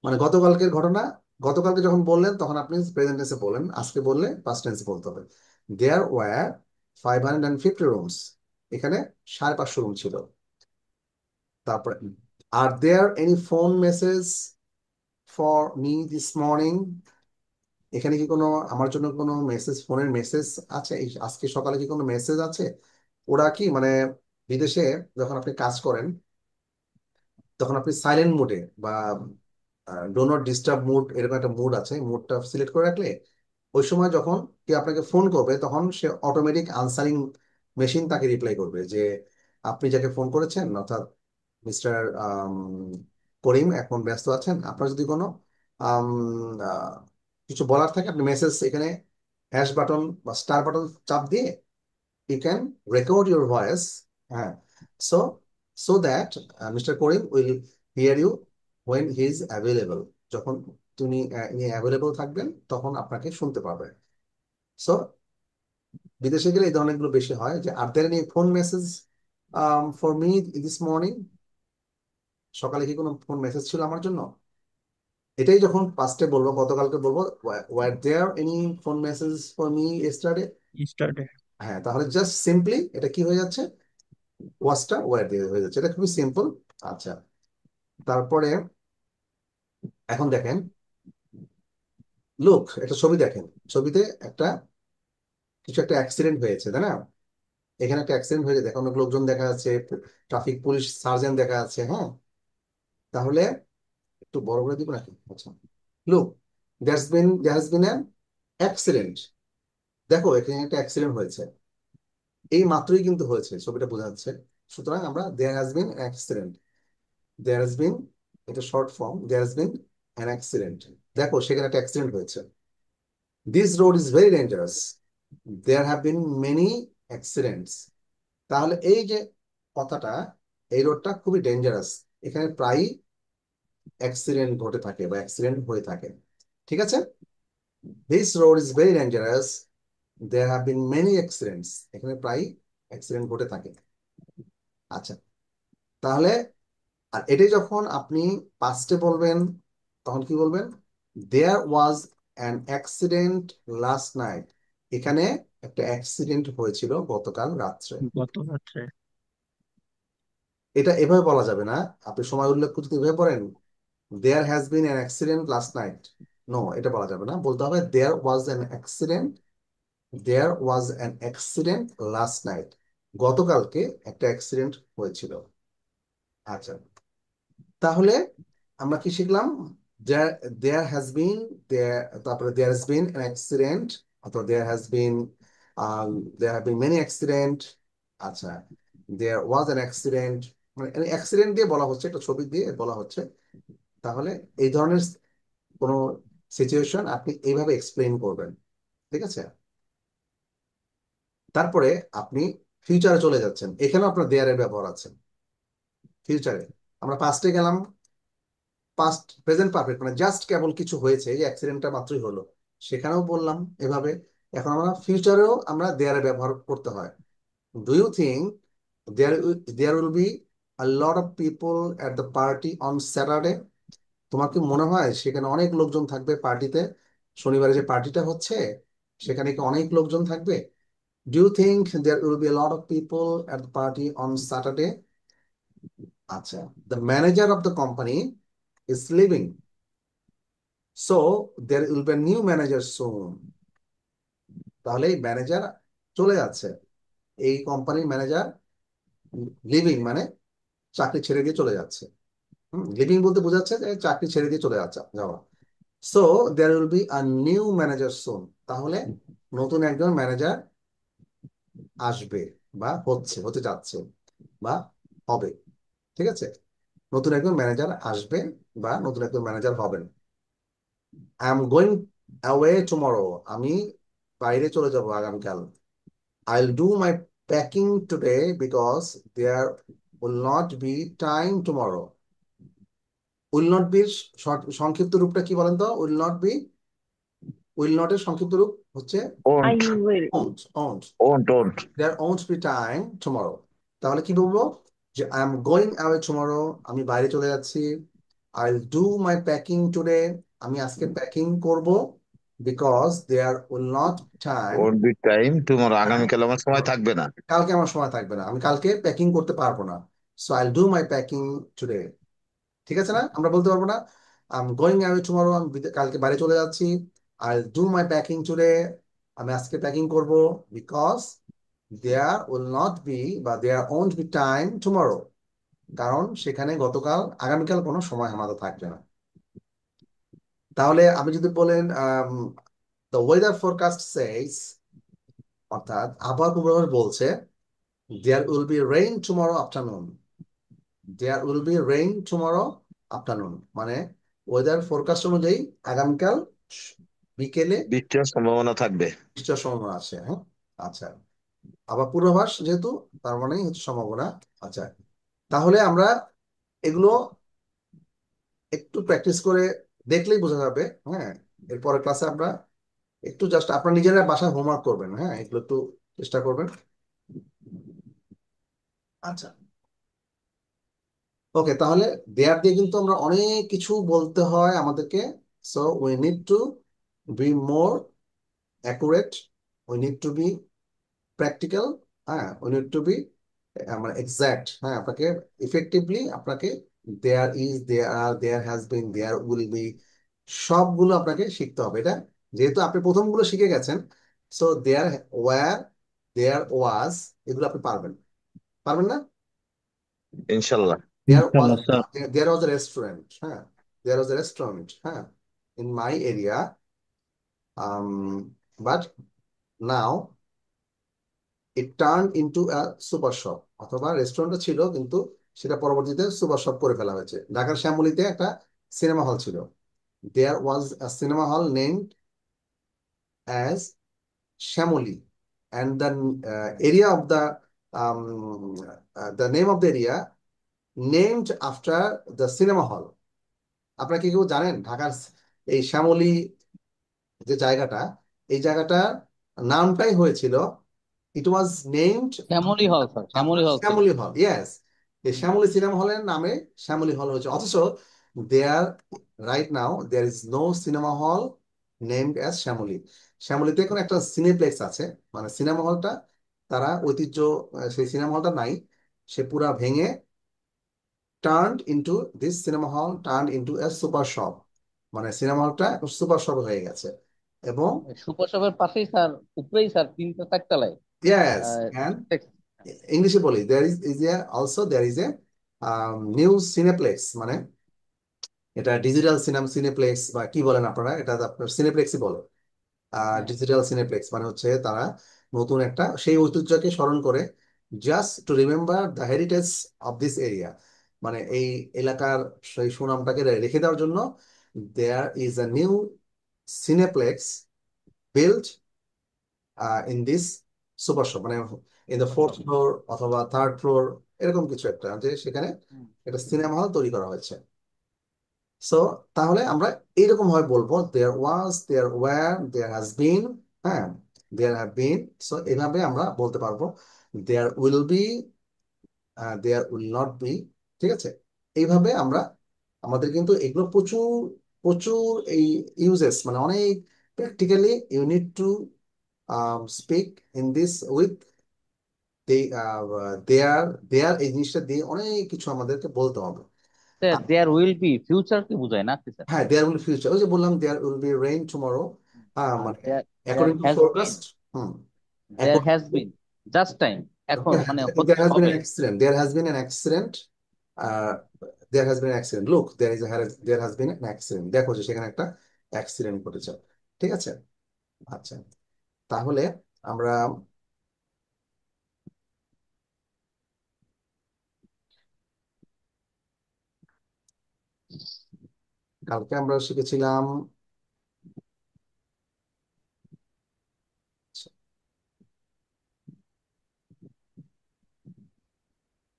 Speaker 1: মানে গতকালকের ঘটনা, গতকালকে যখন বললেন তখন আপনি প্রেজেন্ট টেন্সে বলেন, আজকে বললে পাস্ট টেন্সে বলতে হবে। দেয়ার ওয়্যার 550 রুমস, এখানে 550 রুম ছিল। তারপরে আর there any phone message for me this morning, এখানে কি কোনো আমার জন্য কোনো মেসেজ, ফোনের মেসেজ আছে আজকে সকালে, কি কোনো মেসেজ আছে? ওরা কি মানে বিদেশে যখন আপনি কাজ করেন তখন আপনি সাইলেন্ট মোডে বা ডো নট ডিস্টার্ব মুড, এরকম একটা মুড আছে, মুডটা সিলেক্ট করে রাখলে ওই সময় যখন কেউ আপনাকে ফোন করবে তখন সে অটোমেটিক আনসারিং মেশিন তাকে রিপ্লাই করবে যে আপনি যাকে ফোন করেছেন অর্থাৎ মিস্টার করিম এখন ব্যস্ত আছেন, আপনার যদি কোনো আম, আহ, কিছু বলার থাকে আপনি মেসেজ এখানে হ্যাশ বাটন বা স্টার বাটন চাপ দিয়ে you can record your voice, so that Mr. Karim will hear you when he is available. যখন তিনি অ্যাভেলেবল থাকবেন তখন আপনাকে শুনতে পাবে। সো বিদেশে গেলে এই ধরনের গুলো বেশি হয় যে আর there any phone message for me this morning, সকালে কি কোনো ফোন মেসেজ ছিল আমার জন্য? এটাই যখন পাস্টে বলবো, গতকালকে বলবো were there any phone message for me yesterday.
Speaker 13: Yesterday.
Speaker 1: হ্যাঁ, তাহলে জাস্ট সিম্পলি এটা কি হয়ে যাচ্ছে, ওয়াজটা ওয়ার দিয়ে হয়ে যাচ্ছে, এটা খুবই সিম্পল। আচ্ছা, তারপরে এখন দেখেন, লুক একটা ছবি দেখেন, ছবিতে একটা কিছু একটা অ্যাক্সিডেন্ট হয়েছে, তাই না? এখানে একটা অ্যাক্সিডেন্ট হয়েছে, দেখো অনেক লোকজন দেখা যাচ্ছে, ট্রাফিক পুলিশ সার্জেন্ট দেখা যাচ্ছে। হ্যাঁ, তাহলে একটু বড় করে দিব নাকি? আচ্ছা, look there has been an accident, দেখো এখানে একটা অ্যাক্সিডেন্ট হয়েছে, এই মাত্রই কিন্তু হয়েছে, ছবিটা বোঝা যাচ্ছে। সুতরাং আমরা there has been accident, there has been, এটা short form, there has been an accident, দেখো সেখানে একটা অ্যাক্সিডেন্ট হয়েছে। This road is very dangerous, there have been many accidents, তাহলে এই যে কথাটা, এই রোডটা খুবই ডেঞ্জারাস, এখানে প্রায়ই অ্যাক্সিডেন্ট ঘটে থাকে বা অ্যাক্সিডেন্ট হয়ে থাকে। ঠিক আছে, this road is very dangerous, there have been many accidents, এখানে প্রায়ই অ্যাক্সিডেন্ট ঘটে থাকে। আচ্ছা, তাহলে আর এটাই যখন আপনি পাস্টে বলবেন তখন কি বলবেন? There was an accident last night, এখানে একটা অ্যাক্সিডেন্ট হয়েছিল গতকাল রাত্রে।
Speaker 13: গত রাত্রে।
Speaker 1: এটা এভাবে বলা যাবে না, আপনি সময় উল্লেখ করতে এভাবে পড়েন there has been an accident last night, no, এটা বলা যাবে না, বলতে হবে there was an accident, there was an accident last night, গতকালকে একটা অ্যাক্সিডেন্ট হয়েছিল। আচ্ছা, তাহলে আমরা কি শিখলাম? দেয়ার হ্যাজ বিন, তারপরে there has been an accident, অথবা there have been many accident. আচ্ছা, দেয়ার ওয়াজ অ্যান অ্যাক্সিডেন্ট, মানে অ্যাক্সিডেন্ট দিয়ে বলা হচ্ছে, একটা ছবি দিয়ে বলা হচ্ছে। তাহলে এই ধরনের কোনো সিচুয়েশন আপনি এইভাবে এক্সপ্লেইন করবেন। ঠিক আছে, তারপরে আপনি ফিউচারে চলে যাচ্ছেন, এখানেও আপনার দেয়ারের ব্যবহার আছে। ফিউচারে আমরা পাস্টে গেলাম, পাস্ট প্রেজেন্ট পারফেক্ট, মানে জাস্ট কেবল কিছু হয়েছে, এই অ্যাক্সিডেন্টটা মাত্রই হলো, সেখানেও বললাম এভাবে। এখন আমরা ফিউচারেও আমরা দেয়ারে ব্যবহার করতে হয়। Do you think there will be a lot of people at the party on Saturday, তোমার কি মনে হয় সেখানে অনেক লোকজন থাকবে পার্টিতে? শনিবারে যে পার্টিটা হচ্ছে সেখানে কি অনেক লোকজন থাকবে? Do you think there will be a lot of people at the party on Saturday? আচ্ছা, the manager of the company is leaving, so there will be a new manager soon, তাহলে এই ম্যানেজার চলে যাচ্ছে, এই কোম্পানির manager living মানে চাকরি ছেড়ে দিয়ে চলে যাচ্ছে। লিভিং বলতে বোঝাচ্ছে যে চাকরি ছেড়ে দিয়ে চলে যাচ্ছে, যাওয়া। So there will be a new manager soon, তাহলে নতুন একজন ম্যানেজার আসবে বা হতে যাচ্ছে বা হবে। ঠিক আছে, নতুন একজন ম্যানেজার আসবে বা নতুন একজন ম্যানেজার হবেন। I am going away tomorrow, আমি বাইরে চলে যাব আগামীকাল। I'll do my packing today because there will not be time tomorrow. Will not be সংক্ষিপ্ত রূপটা কি বলেন তো? Will not be will not এর সংক্ষিপ্ত রূপ হচ্ছে
Speaker 7: I
Speaker 4: Won't.
Speaker 7: will.
Speaker 1: Won't. Won't,
Speaker 4: Won't.
Speaker 1: There won't be time tomorrow. তাহলে কি বলবো? যে I am going away tomorrow, আমি বাইরে চলে যাচ্ছি। I will do my packing today, আমি আজকে প্যাকিং করব। Because there will not time,
Speaker 4: Won't be time tomorrow. আগামীকাল আমার সময় থাকবে না।
Speaker 1: কালকে আমার সময় থাকবে না, আমি কালকে প্যাকিং করতে পারবো না। So I will do my packing today. ঠিক আছে না? আমরা বলতে পারবো না I am going away tomorrow, আমি কালকে বাইরে চলে যাচ্ছি। I will do my packing today, আমি আজকে প্যাকিং করব। Because there will not be বা there won't be time tomorrow, কারণ সেখানে আগামীকাল কোনো সময় আমাদের থাকবে না। তাহলে আপনি যদি বলেন দ্য ওয়েদার ফোরকাস্ট সেজ, অর্থাৎ আবহাওয়া পূর্বাভাস বলছে there will be rain tomorrow afternoon, there will be rain tomorrow afternoon, মানে ওয়েদার ফোরকাস্ট অনুযায়ী আগামীকাল বিকেলে
Speaker 4: বৃষ্টির সম্ভাবনা থাকবে।
Speaker 1: বৃষ্টির সম্ভাবনা আছে। হ্যাঁ, আচ্ছা, আবার পূর্বাভাস যেহেতু, তার মানেই হচ্ছে সম্ভাবনা। আচ্ছা, তাহলে আমরা এগুলো একটু প্র্যাকটিস করে দেখলেই বোঝা যাবে। হ্যাঁ, এরপরের ক্লাসে আমরা একটু জাস্ট আপনারা নিজেরা বাসায় হোমওয়ার্ক করবেন। হ্যাঁ, এগুলো একটু চেষ্টা করবেন। আচ্ছা, ওকে, তাহলে দেয়ার দিয়ে কিন্তু আমরা অনেক কিছু বলতে হয় আমাদেরকে। So we need to be more accurate, we need to be practical. হ্যাঁ, উই নিড টু বি মানে এক্সাক্ট। হ্যাঁ, আপনাকে ইফেক্টিভলি আপনাকে there is, there are, there has been, there will be, সবগুলো আপনাকে শিখতে হবে। এটা যেহেতু আপনি প্রথমগুলো শিখে গেছেন, সো দেয়ার ওয়ার, দেয়ার ওয়াজ, এগুলো আপনি পারবেন। পারবেন না?
Speaker 4: ইনশাল্লাহ।
Speaker 1: দেয়ার ওয়াজ,
Speaker 13: ইনশাল্লাহ sir.
Speaker 1: There was A restaurant. হ্যাঁ, দেয়ার ওয়াজ এ রেস্টুরেন্ট, হ্যাঁ, in my area, but now it turn into a super shop. অথবা রেস্টুরেন্টও ছিল, কিন্তু সেটা পরবর্তীতে সুপার শপ করে ফেলা হয়েছে। ঢাকার শ্যামলীতে একটা সিনেমা হল ছিল। There was a cinema hall named as Shyamoli, and area of the name of the area named after the cinema hall. আপনারা কি কেউ জানেন ঢাকার এই শ্যামলী যে জায়গাটা, এই জায়গাটার নামটাই হয়েছিল, ইট ওয়াজ নেমড
Speaker 6: শ্যামলী হল স্যার, শ্যামলী হল ছিল।
Speaker 1: শ্যামলী হল। ইয়েস, এই শ্যামলী সিনেমা হলের নামে শ্যামলী হল হয়েছে। অথচ there right now there is no cinema hall named as Shyamoli. শ্যামলীতে এখন একটা সিনেপ্লেক্স আছে, মানে সিনেমা হলটা তারা ঐতিহ্য, সেই সিনেমা হলটা নাই, সে পুরা ভেঙে turned into this cinema hall turned into a super shop, মানে সিনেমা হলটা সুপার শপ হয়ে গেছে। এবং
Speaker 6: সুপার শপের পাশেই স্যার, উপরেই স্যার, 3 4 তলায়
Speaker 1: ইয়েস, এন্ড ইংলিশে বলি there is a new cineplex, মানে এটা ডিজিটাল সিনেপ্লেক্স বা কি বলেন আপনারা, এটা আপনার সিনেপ্লেক্সই বলে। ডিজিটাল সিনেপ্লেক্স মানে হচ্ছে তারা নতুন একটা সেই ঐতিহ্যকে স্মরণ করে, just to remember the heritage of this area, মানে এই এলাকার সেই সুনামটাকে রেখে দেওয়ার জন্য there is a new cineplex built in this super shop, মানে ইন দ্য ফোর্থ ফ্লোর অথবা থার্ড ফ্লোর, এরকম কিছু একটা, যে সেখানে একটা সিনেমা হল তৈরি করা হয়েছে। সো তাহলে আমরা এইরকম ভাবে বলবো দেয়ার ওয়াজ, দেয়ার ওয়্যার, দেয়ার হ্যাজ বিন। হ্যাঁ, দেয়ার হ্যাভ বিন। সো এইভাবে আমরা বলতে পারবো there will be, there will not be. ঠিক আছে, এইভাবে আমরা আমাদের কিন্তু এগুলো প্রচুর প্রচুর এই ইউজেস, মানে অনেক practically you need to speak in this with there. There এই জিনিসটা দিয়ে অনেক কিছু আমাদেরকে বলতে হবে।
Speaker 6: দেয়ার উইল বি ফিউচার কি বোঝায় না কি স্যার?
Speaker 1: হ্যাঁ, দেয়ার উইল ফিউচার, ওই যে বললাম there will be rain tomorrow,
Speaker 6: আর
Speaker 1: মানে
Speaker 6: there
Speaker 1: according to
Speaker 6: has been,
Speaker 1: forecast. Hmm,
Speaker 6: there has been, just time, এখন মানে
Speaker 1: there has been
Speaker 6: হবে।
Speaker 1: an accident, there has been an accident, uh, there has been an accident, look there has been an accident, দেখো যে সেখানে একটা accident ঘটেছে। ঠিক আছে, আচ্ছা, তাহলে আমরা কালকে আমরা শিখেছিলাম,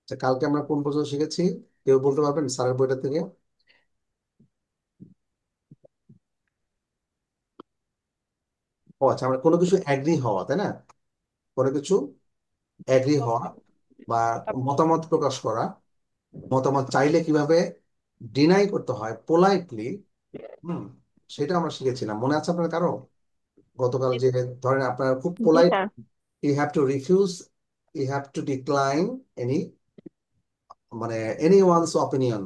Speaker 1: আচ্ছা, কালকে আমরা কোন পর্যন্ত শিখেছি কেউ বলতে পারবেন স্যারের বইটা থেকে? ও আচ্ছা, আমরা কোনো কিছু অ্যাগ্রি হওয়া, তাই না? কোনো কিছু অ্যাগ্রি হওয়া বা মতামত প্রকাশ করা, মতামত চাইলে কিভাবে ডিনাই করতে হয় পোলাইটলি, সেটা আমরা শিখেছিলাম। মনে আছে আপনার কারো? গতকাল যে ধরেন আপনার খুব
Speaker 7: জি
Speaker 1: polite,
Speaker 7: sir.
Speaker 1: You have to refuse, you have to decline any, মানে এনি ওয়ানস অপিনিয়ন।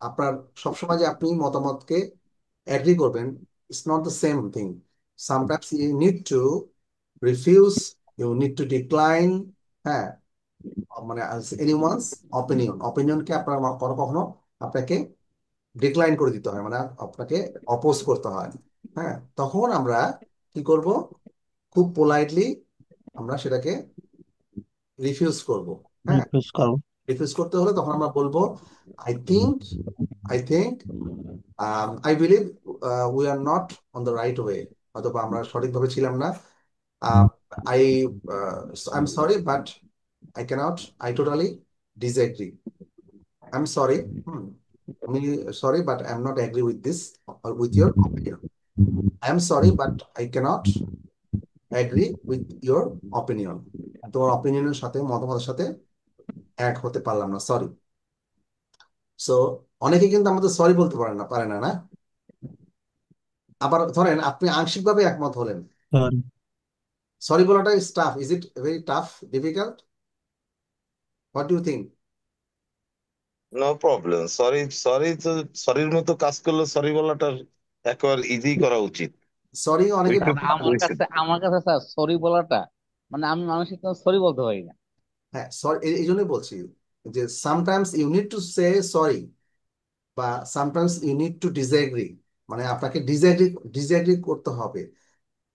Speaker 1: আপনার সবসময় যে আপনি মতামতকে অ্যাগ্রি করবেন, it's not the same thing. Sometimes you need to refuse, you need to decline. হ্যাঁ, মানে এনি ওয়ানস অপিনিয়ন, অপিনিয়নকে আপনার কখনো কখনো আপনাকে ডিক্লাইন করে দিতে হয়, মানে আপনাকে অপোজ করতে হয়। হ্যাঁ, তখন আমরা কি করব? খুব পোলাইটলি আমরা সেটাকে রিফিউজ করব। হ্যাঁ,
Speaker 13: রিফিউজ করো।
Speaker 1: রিফিউজ করতে হলে তখন আমরা বলবো I think, I think, I believe we are not on the right way, অথবা আমরা সঠিকভাবে ছিলাম না। I I am sorry but I can't, I totally disagree, I am sorry, আমি sorry but I am not agree with this, with your opinion. I am sorry but I can't agree with your opinion, তোমার অপিনিয়নের সাথে, মতামতের সাথে এক হতে পারলাম না, সরি। সো অনেকে কিন্তু আমাদের সরি বলতে পারে না, না? আবার ধরেন আপনি আংশিকভাবে একমত হলেন,
Speaker 13: সরি।
Speaker 1: সরি বলাটা is tough, is it very tough, difficult? What do you think?
Speaker 4: No problem, sorry sorry তো সরির মতো কাজ করলে সরি বলাটা একেবারে ইজি করা উচিত।
Speaker 1: সরি
Speaker 4: উই
Speaker 1: অনেকে
Speaker 4: টু
Speaker 6: কারণ আমার কাছে স্যার সরি বলাটা, মানে আমি মানুষের সরি বলতে পারি না।
Speaker 1: হ্যাঁ, সরি, এই জন্যই বলছি যে sometimes you need to say sorry, বা sometimes you need to disagree, মানে আপনাকে ডিসএগ্রি করতে হবে।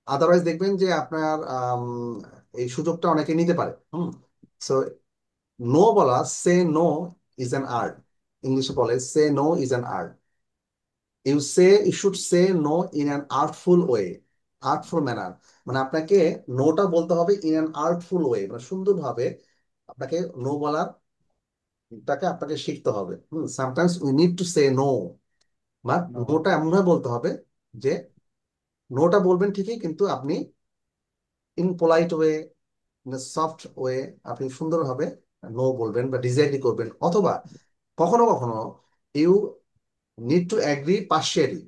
Speaker 1: আদারওয়াইজ দেখবেন যে আপনার এই সুযোগটা অনেকে নিতে পারে। সো নো বলা, say no is an art, ইংলিশে বলে say no is an art. You should say no in an artful way, artful manner, মানে আপনাকে নোটা বলতে হবে ইন অ্যান আর্টফুল ওয়ে, মানে সুন্দরভাবে আপনাকে নো বলার টাকে আপনাকে শিখতে হবে। Sometimes we need to say no, বা নোটা এমনভাবে বলতে হবে যে নোটা বলবেন ঠিকই, কিন্তু আপনি in polite way, in soft way, আপনি সুন্দরভাবে নো বলবেন বা ডিসএগ্রি করবেন। অথবা কখনো কখনো you need to agree partially,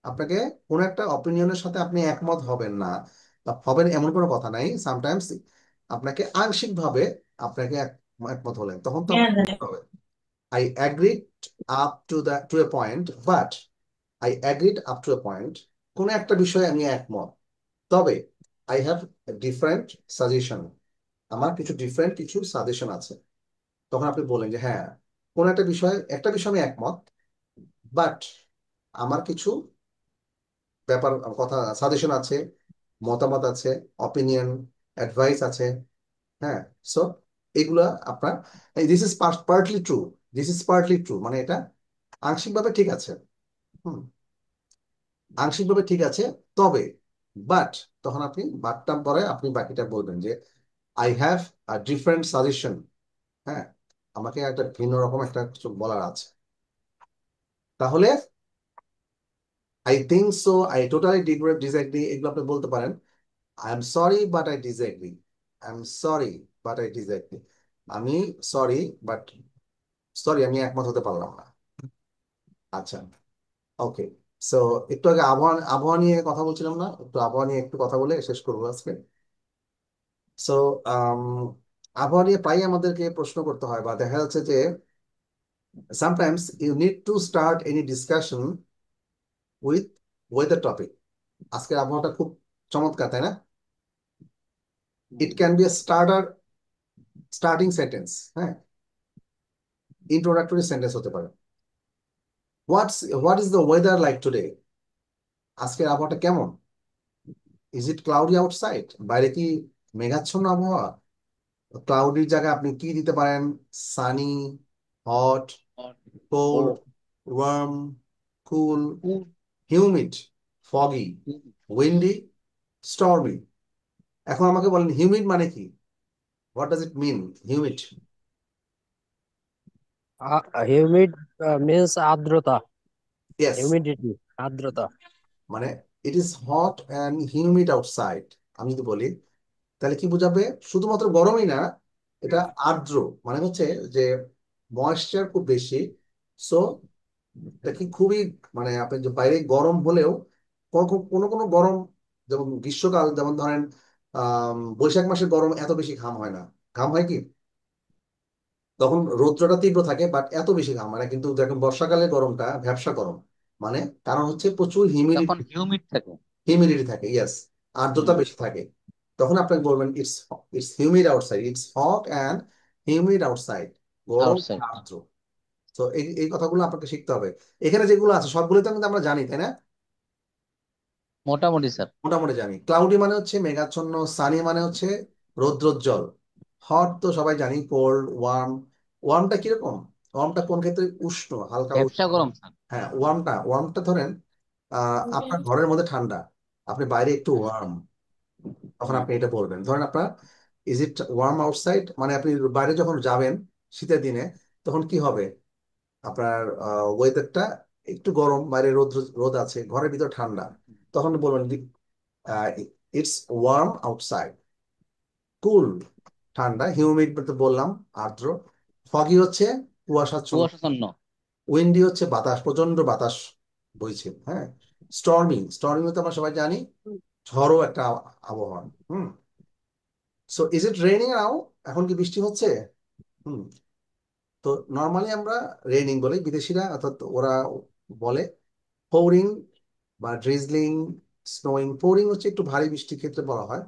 Speaker 1: আপনাকে কোনো একটা অপিনিয়নের সাথে আপনি একমত হবেন না বা হবেন এমন কোনো কথা নাই, সামটাইমস আপনাকে আংশিকভাবে আপনাকে একমত হলেন, তখন তো আপনাকে বলতে হবে I agreed up to A point, but I agreed up to A point, কোনো একটা বিষয়ে আমি একমত, তবে আই হ্যাভ ডিফারেন্ট সাজেশন, আমার কিছু ডিফারেন্ট কিছু সাজেশন আছে। তখন আপনি বলেন যে হ্যাঁ, কোন একটা বিষয় আমি একমত, বাট আমার কিছু ব্যাপার, কথা, সাজেশন আছে, মতামত আছে, অপিনিয়ন, অ্যাডভাইস আছে। হ্যাঁ, সো এগুলা আপনার, this is partly true, this is partly true, মানে এটা আংশিকভাবে ঠিক আছে। হুম, আংশিকভাবে ঠিক আছে, তবে, বাট, তখন আপনি বাটটা পরে আপনি বাকিটা বলবেন যে I have a different suggestion. হ্যাঁ, আমাকে একটা ভিন্ন রকম একটা কিছু বলার আছে। তাহলে I think so, I totally disagree, এগুলো আপনি বলতে পারেন। I am sorry but I disagree, I am sorry but I disagree, আমি সরি বাট, সরি আমি একমত হতে পারলাম না। আচ্ছা, ওকে। সো একটু আগে আবহাওয়া আবহাওয়া নিয়ে কথা বলছিলাম না, একটু আবহাওয়া নিয়ে একটু কথা বলে শেষ করবো আজকে। সো আবহাওয়া নিয়ে প্রায় আমাদেরকে প্রশ্ন করতে হয়, বা দেখা যাচ্ছে যে sometimes you need to start any discussion with weather topic. আজকের আবহাওয়াটা খুব চমৎকার, তাই না? It can be starting sentence, হ্যাঁ, ইন্ট্রোডাক্টরি সেন্টেন্স হতে পারে। What is the weather like today? আজকের আবহাওয়াটা কেমন? Is it cloudy outside? বাইরে কি মেঘাচ্ছন্ন আবহাওয়া? ক্লাউডির জায়গায় আপনি কি দিতে পারেন? Sunny, hot, cold, warm, cool, humid, foggy, windy, stormy. এখন আমাকে বলেন হিউমিড মানে কি? What does it mean, humid?
Speaker 12: Humid means আর্দ্রতা,
Speaker 1: ইয়েস,
Speaker 12: হিউমিডিটি, আর্দ্রতা।
Speaker 1: মানে it is hot and humid outside, আমি যদি বলি তাহলে কি বোঝাবে? শুধুমাত্র গরমই না, এটা আর্দ্র, মানে হচ্ছে যে ময়েশ্চার খুব বেশি। সো এটা কি খুবই, মানে আপনি যে বাইরে গরম হলেও কোনো কোনো গরম, যেমন গ্রীষ্মকাল, যেমন ধরেন বৈশাখ মাসের গরম এত বেশি ঘাম হয় না। ঘাম হয় কি, তখন রৌদ্রটা তীব্র থাকে বাট এত বেশি ঘাম হয় না। কিন্তু দেখেন বর্ষাকালে গরমটা ভ্যাপসা গরম, মানে কারণ হচ্ছে প্রচুর
Speaker 6: তখন
Speaker 1: হিউমিডিটি,
Speaker 6: হিউমিড থাকে।
Speaker 1: হিউমিডিটি থাকে, ইয়েস, আর্দ্রতা
Speaker 6: হুম।
Speaker 1: বেশি থাকে। তখন আপনাকে বলবেন it's it's humid outside, it's hot and humid outside, গরম
Speaker 6: আউটসাইড।
Speaker 1: আর্দ্র। তো এই এই কথাগুলো আপনাকে শিখতে হবে। এখানে যেগুলো আছে সবগুলো তো কিন্তু আমরা জানি, তাই না?
Speaker 6: মোটামুটি স্যার।
Speaker 1: মোটামুটি জানি। ক্লাউডি মানে হচ্ছে মেঘাচ্ছন্ন, সানি মানে হচ্ছে রৌদ্রোজ্জ্বল, হট তো সবাই জানি, কোল্ড, ওয়ার্ম। ওয়ার্মটা কিরকম? ওয়ার্মটা কোন ক্ষেত্রে? উষ্ণ, হালকা উষ্ণ।
Speaker 6: ব্যবসা গরম স্যার।
Speaker 1: হ্যাঁ, ওয়ার্মটা ধরেন আপনার ঘরের মধ্যে ঠান্ডা, আপনি বাইরে একটু
Speaker 6: হুম।
Speaker 1: ওয়ার্ম, তখন
Speaker 6: হুম।
Speaker 1: আপনি এটা বলবেন। ধরেন আপনার ইজ ইট ওয়ার্ম আউটসাইড, মানে আপনি বাইরে যখন যাবেন শীতের দিনে, তখন কি হবে? আপনার ওয়েদারটা একটু গরম, বাইরে রোদ, রোদ আছে, ঘরের ভিতর ঠান্ডা, তখন বলবেন ইটস ওয়ার্ম আউটসাইড। কুল, ঠান্ডা। হিউমিড তো বললাম, আর্দ্র। ফগি হচ্ছে কুয়াশাচ্ছন্ন।
Speaker 6: কুয়াশাচ্ছন্ন।
Speaker 1: উইন্ডি হচ্ছে বাতাস, প্রচন্ড বাতাস বইছে, হ্যাঁ। স্টর্মিং, স্টর্মিং তো আমরা সবাই জানি, ঝড়ো একটা আবহাওয়া। Hmm. So is it raining now? এখন কি বৃষ্টি হচ্ছে? হুম। তো নর্মালি আমরা রেইনিং বলি, বিদেশিরা অর্থাৎ ওরা বলে পোরিং বা ড্রিজলিং, স্নোয়িং। পোরিং হচ্ছে একটু ভারী বৃষ্টির ক্ষেত্রে বলা হয়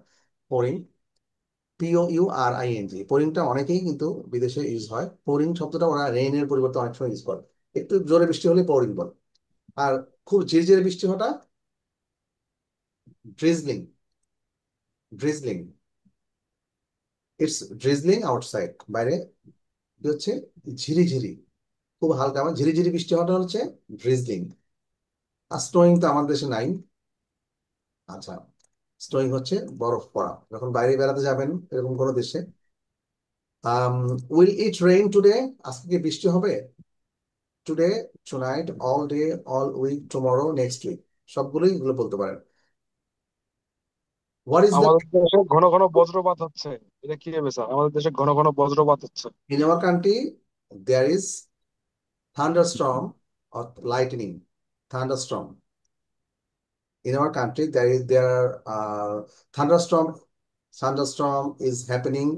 Speaker 1: পোরিং, POURING। পোরিংটা অনেকেই কিন্তু বিদেশে ইউজ হয়। পোরিং শব্দটা ওরা রেইনের পরিবর্তে অনেক সময় ইউজ করে। একটু জোরে বৃষ্টি হলে পোরিং বলে। আর খুব ঝিরঝিরে বৃষ্টি হওয়াটা drizzling, drizzling. It's drizzling outside, বাইরে কি হচ্ছে? ঝিরিঝিরি, খুব হালকা, আমার ঝিরিঝিরি বৃষ্টি হওয়াটা হচ্ছে ড্রিজলিং। আর স্নোয়িং তো আমাদের দেশে নাই। আচ্ছা, স্নোয়িং হচ্ছে বরফ পড়া, যখন বাইরে বেড়াতে যাবেন এরকম কোনো দেশে। Will it rain today? আজকে কি বৃষ্টি হবে? Today, tonight, all day, all week, tomorrow, next week, সবগুলোই এগুলো বলতে পারেন। হোয়াট ইজ দ্য,
Speaker 5: আমাদের দেশে ঘন ঘন বজ্রপাত হচ্ছে, এটা কি হবে স্যার? আমাদের দেশে ঘন ঘন বজ্রপাত হচ্ছে।
Speaker 1: In our country there is thunderstorm or lightning, thunderstorm. In our country thunderstorm, is happening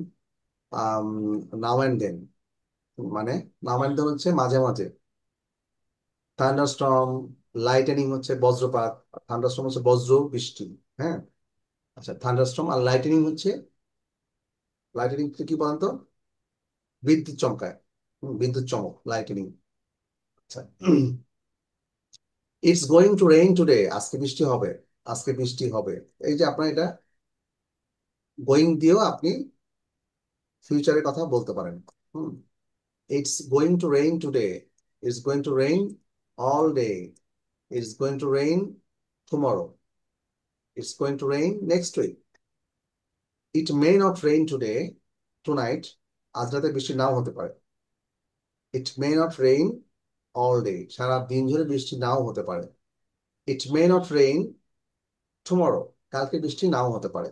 Speaker 1: now and then, মানে নাও অ্যান্ড দেন হচ্ছে মাঝে মাঝে। থান্ডারস্টর্ম, লাইটেনিং হচ্ছে বজ্রপাত, থান্ডারস্টর্ম হচ্ছে বজ্র বৃষ্টি, হ্যাঁ। আচ্ছা, থান্ডারস্টর্ম আর লাইটেনিং হচ্ছে, লাইটেনিং কি বলেন তো? বিদ্যুৎ চমকায়, বিদ্যুৎ চমক, লাইটেনিং। আচ্ছা, it's going to rain today, আজকে বৃষ্টি হবে, আজকে বৃষ্টি হবে। এই যে আপনার এটা গোয়িং দিয়েও আপনি ফিউচারের কথা বলতে পারেন। Hmm. It's going to rain today, it's going to rain all day, it's going to rain tomorrow, it's going to rain next week. It may not rain today, tonight, আজ রাতে বৃষ্টি নাও হতে পারে। It may not rain all day, সারা দিন ধরে বৃষ্টি নাও হতে পারে। It may not rain tomorrow, কালকে বৃষ্টি নাও হতে পারে।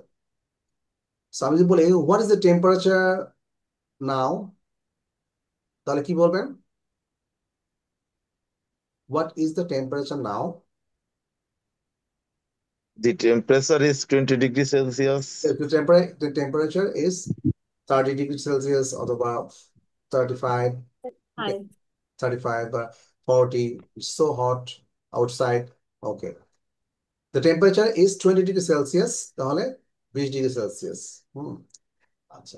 Speaker 1: সো আমি যদি বলি হোয়াট ইজ দ্য টেম্পারেচার নাও, তাহলে কি বলবেন? What is the temperature now?
Speaker 4: The temperature is 20 degrees Celsius.
Speaker 1: The temperature is 30 degrees Celsius অথবা 35,
Speaker 14: Hi.
Speaker 1: 35 বা 40. It's so hot outside. Okay. The temperature is 20 degrees Celsius, তাহলে 20 degree Celsius. আচ্ছা,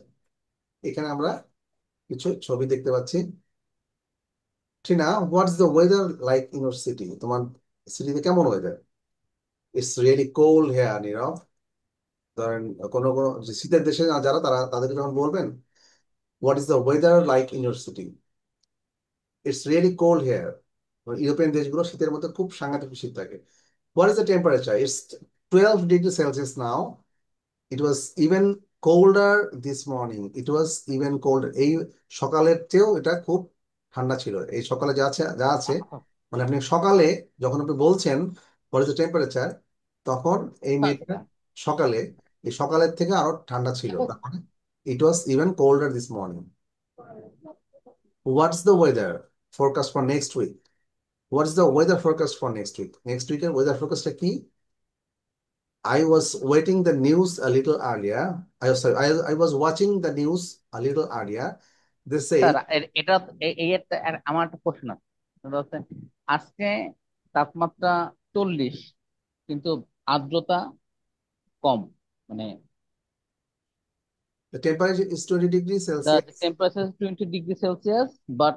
Speaker 1: এখানে আমরা কিছু ছবি দেখতে পাচ্ছি। Tina, what's the weather like in your city? তোমার সিটিতে কেমন weather? It's really cold here, Nirob. ধরেন কোনো কোনো যে শীতের দেশে যারা, তাদেরকে যখন বলবেন what is the weather like in your city, it's really cold here. European দেশগুলো শীতের মধ্যে খুব সাংঘাতিক শীত থাকে। What is the temperature? It's 12 degree Celsius now. It was even colder this morning, it was even colder. এই সকালের চেয়েও এটা খুব ঠান্ডা ছিল। এই সকালে যা আছে, মানে আপনি সকালে যখন আপনি বলছেন হোয়াট ইজ দ্য টেম্পারেচার, তখন এই মেয়েটা
Speaker 6: আচ্ছা
Speaker 1: সকালে, এই সকালের থেকে আরো ঠান্ডা ছিল, তার মানে it was even colder this morning. What's the weather forecast for next week? What's the weather forecast for next week? Next উইকের ওয়েদার ফোরকাস্টটা কি? I was waiting the news a little earlier. I was watching the news a little earlier. They say,
Speaker 6: sir এটা এই একটা আমার একটা প্রশ্ন আছে। সেটা হচ্ছে, আজকে তাপমাত্রা 40 কিন্তু আর্দ্রতা কম, মানে
Speaker 1: the temperature is 20 degrees
Speaker 6: the
Speaker 1: Celsius.
Speaker 6: temperature is 20 degrees Celsius, but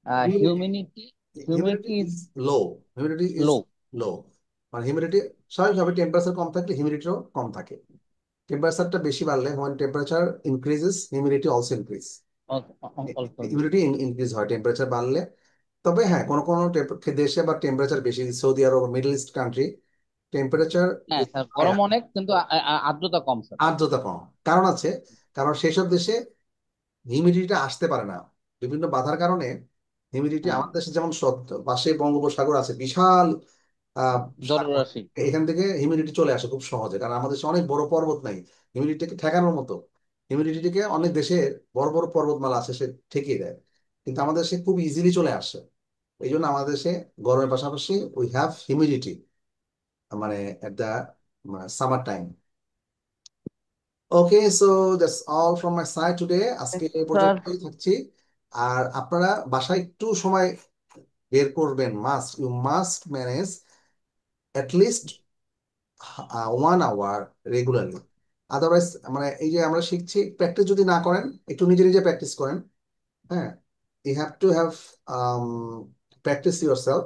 Speaker 1: Humidity
Speaker 6: humidity
Speaker 1: humidity
Speaker 6: humidity is
Speaker 1: is low. Humidity is
Speaker 6: low.
Speaker 1: low. মানে হিউমিডিটি স্বাভাবিকভাবে টেম্পারেচার কম থাকলে হিউমিডিটিও কম থাকে। টেম্পারেচারটা বেশি বাড়লে, when temperature increases humidity also increase,
Speaker 6: Also,
Speaker 1: humidity increase হয় temperature বাড়লে। তবে হ্যাঁ, কোনো কোনো দেশে বা টেম্পারেচার বেশি, সৌদি আরব, মিডল ইস্ট কান্ট্রি, টেম্পারেচার
Speaker 6: হ্যাঁ স্যার, গরম অনেক কিন্তু আর্দ্রতা কম স্যার।
Speaker 1: আর্দ্রতা কম। কারণ আছে, কারণ সেসব দেশে হিউমিডিটিটা আসতে পারে না বিভিন্ন বাধার কারণে। হিউমিডিটি
Speaker 6: হ্যাঁ,
Speaker 1: আমাদের দেশে যেমন পাশে বঙ্গোপসাগর আছে বিশাল সাগর,
Speaker 6: জলরাশি।
Speaker 1: এখান থেকে হিউমিডিটি চলে আসে খুব সহজে, কারণ আমাদের দেশে অনেক বড় পর্বত নাই হিউমিডিটিকে ঠেকানোর মতো। হিউমিডিটিকে অনেক দেশে বড় বড় পর্বতমালা আছে, সে ঠেকিয়ে দেয়, কিন্তু আমাদের দেশে খুব ইজিলি চলে আসে। এই জন্য আমাদের দেশে গরমের পাশাপাশি উই হ্যাভ হিউমিডিটি, মানে at the summer time. Okay, so that's all from my side today. আজকে এই
Speaker 6: স্যার
Speaker 1: পর্যন্তই থাকছি। আর আপনারা বাসায় একটু সময় বের করবেন, must manage at least 1 hour regularly. Otherwise, মানে এই যে আমরা শিখছি, প্র্যাকটিস যদি না করেন, একটু নিজে নিজে প্র্যাকটিস করেন। হ্যাঁ, you have to have practice your self.